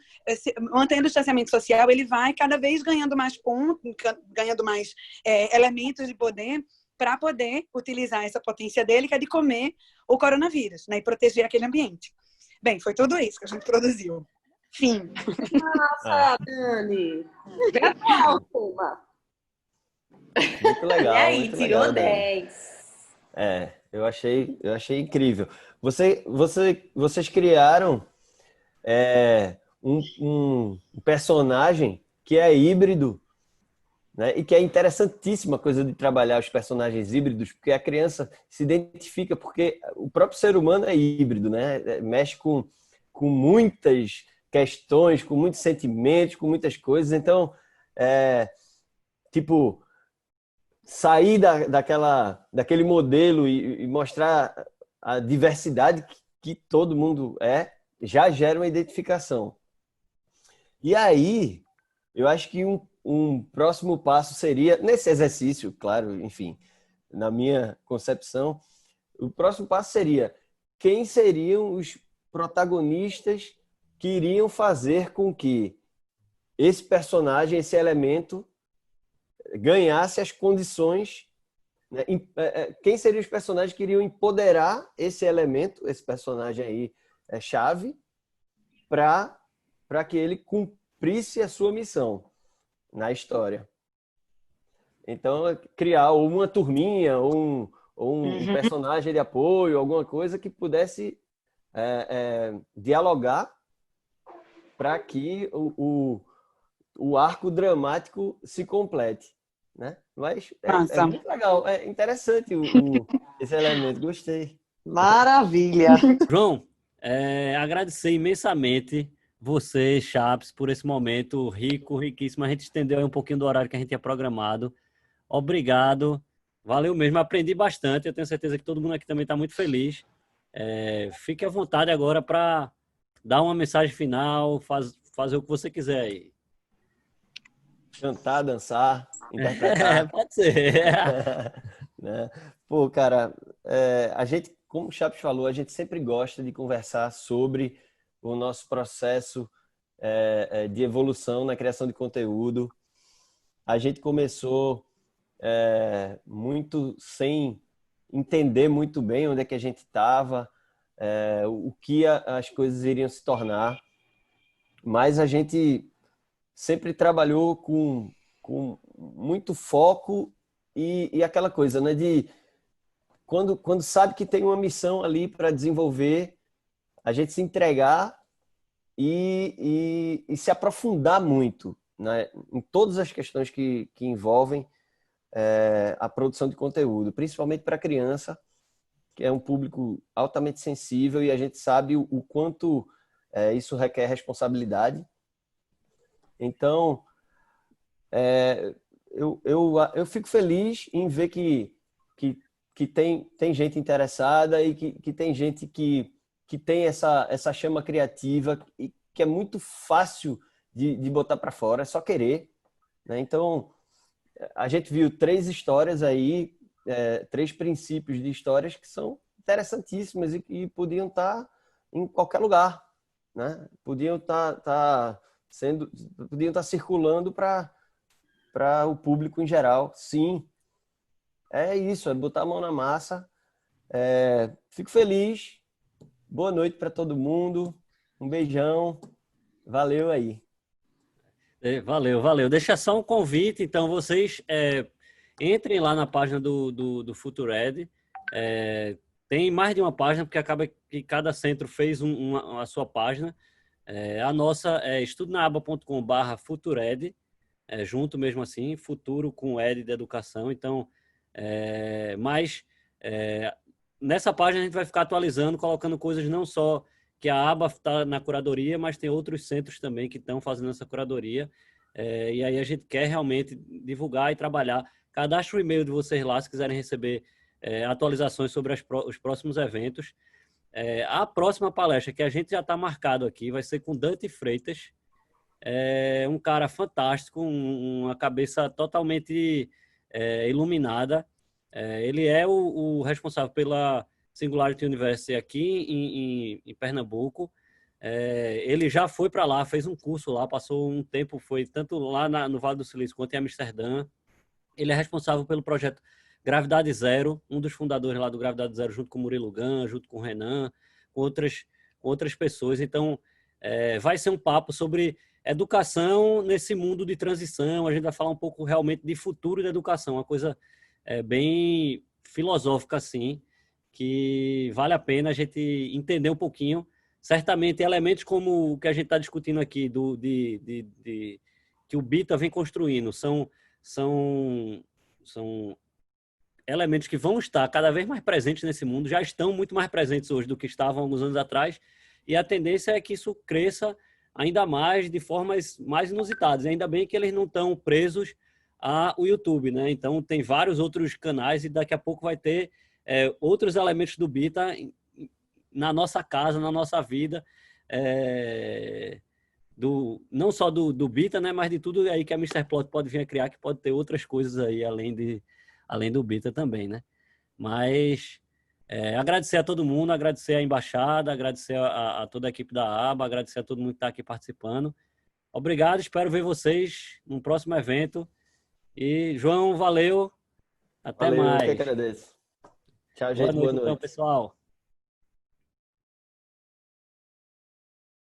mantendo o distanciamento social, ele vai cada vez ganhando mais pontos, ganhando mais elementos de poder para poder utilizar essa potência dele, que é de comer o coronavírus, né, e proteger aquele ambiente. Bem, foi tudo isso que a gente produziu. Fim. Nossa, Dani! Legal, Puma! Muito legal. E aí, muito tirou legal, Dani. 10. Eu achei incrível. Vocês criaram um personagem que é híbrido, né? E que é interessantíssima a coisa de trabalhar os personagens híbridos, porque a criança se identifica, porque o próprio ser humano é híbrido, né? Mexe com muitas questões, com muitos sentimentos, com muitas coisas. Então, tipo, sair daquele modelo e mostrar a diversidade que todo mundo já gera uma identificação. E aí, eu acho que um próximo passo seria, nesse exercício, claro, enfim, na minha concepção, o próximo passo seria quem seriam os protagonistas que iriam fazer com que esse personagem, esse elemento, ganhasse as condições, né? Quem seriam os personagens que iriam empoderar esse elemento, esse personagem aí chave, para que ele cumprisse a sua missão na história. Então, criar uma turminha, ou um personagem de apoio, alguma coisa que pudesse dialogar para que o arco dramático se complete, né? Mas é muito legal, é interessante esse elemento, gostei. Maravilha! João, agradecer imensamente você, Chaps, por esse momento riquíssimo. A gente estendeu aí um pouquinho do horário que a gente tinha programado. Obrigado, valeu mesmo, aprendi bastante. Eu tenho certeza que todo mundo aqui também está muito feliz. Fique à vontade agora para dar uma mensagem final, fazer o que você quiser aí. Cantar, dançar, interpretar. Pode ser. Né? Pô, cara, a gente, como o Chaps falou, a gente sempre gosta de conversar sobre o nosso processo de evolução na criação de conteúdo. A gente começou muito sem entender muito bem onde é que a gente estava, o que as coisas iriam se tornar, mas a gente sempre trabalhou com muito foco e aquela coisa, né, de quando sabe que tem uma missão ali para desenvolver, a gente se entregar e se aprofundar muito, né, em todas as questões que envolvem a produção de conteúdo, principalmente para criança. que é um público altamente sensível e a gente sabe o quanto isso requer responsabilidade. Então, eu fico feliz em ver que tem gente interessada e que tem gente que tem essa chama criativa e que é muito fácil de botar para fora, é só querer, né? Então, a gente viu 3 histórias aí, 3 princípios de histórias que são interessantíssimas e podiam estar em qualquer lugar, né? Podiam estar circulando para o público em geral. Sim, é isso, é botar a mão na massa. Fico feliz. Boa noite para todo mundo. Um beijão. Valeu aí. Valeu. Deixa só um convite, então vocês entrem lá na página do Futured. Tem mais de uma página, porque acaba que cada centro fez a sua página. A nossa é estudonaaba.com/Futured, junto mesmo assim, futuro com ed de educação. Então, nessa página a gente vai ficar atualizando, colocando coisas não só que a aba está na curadoria, mas tem outros centros também que estão fazendo essa curadoria. E aí a gente quer realmente divulgar e trabalhar. Cadastre o e-mail de vocês lá, se quiserem receber atualizações sobre os próximos eventos. A próxima palestra, que a gente já está marcado aqui, vai ser com Dante Freitas. Um cara fantástico, uma cabeça totalmente iluminada. Ele é o responsável pela Singularity University aqui em Pernambuco. Ele já foi para lá, fez um curso lá, passou um tempo, foi tanto lá no Vale do Silício quanto em Amsterdã. Ele é responsável pelo projeto Gravidade Zero, um dos fundadores lá do Gravidade Zero, junto com o Murilo Gun, junto com o Renan, com outras pessoas. Então, vai ser um papo sobre educação nesse mundo de transição. A gente vai falar um pouco realmente de futuro da educação, uma coisa bem filosófica assim, que vale a pena a gente entender um pouquinho. Certamente, elementos como o que a gente está discutindo aqui, que o Bita vem construindo, são elementos que vão estar cada vez mais presentes nesse mundo, já estão muito mais presentes hoje do que estavam alguns anos atrás, e a tendência é que isso cresça ainda mais de formas mais inusitadas. E ainda bem que eles não estão presos ao YouTube, né? Então, tem vários outros canais e daqui a pouco vai ter outros elementos do Bita na nossa casa, na nossa vida, não só do Bita, né, mas de tudo aí que a Mr. Plot pode vir a criar, que pode ter outras coisas aí além do Bita também, né? Mas agradecer a todo mundo, agradecer a embaixada, agradecer a toda a equipe da aba, agradecer a todo mundo que está aqui participando. Obrigado, espero ver vocês no próximo evento. E, João, valeu. Até mais. Eu que agradeço. Tchau, gente. Boa noite. Então, pessoal.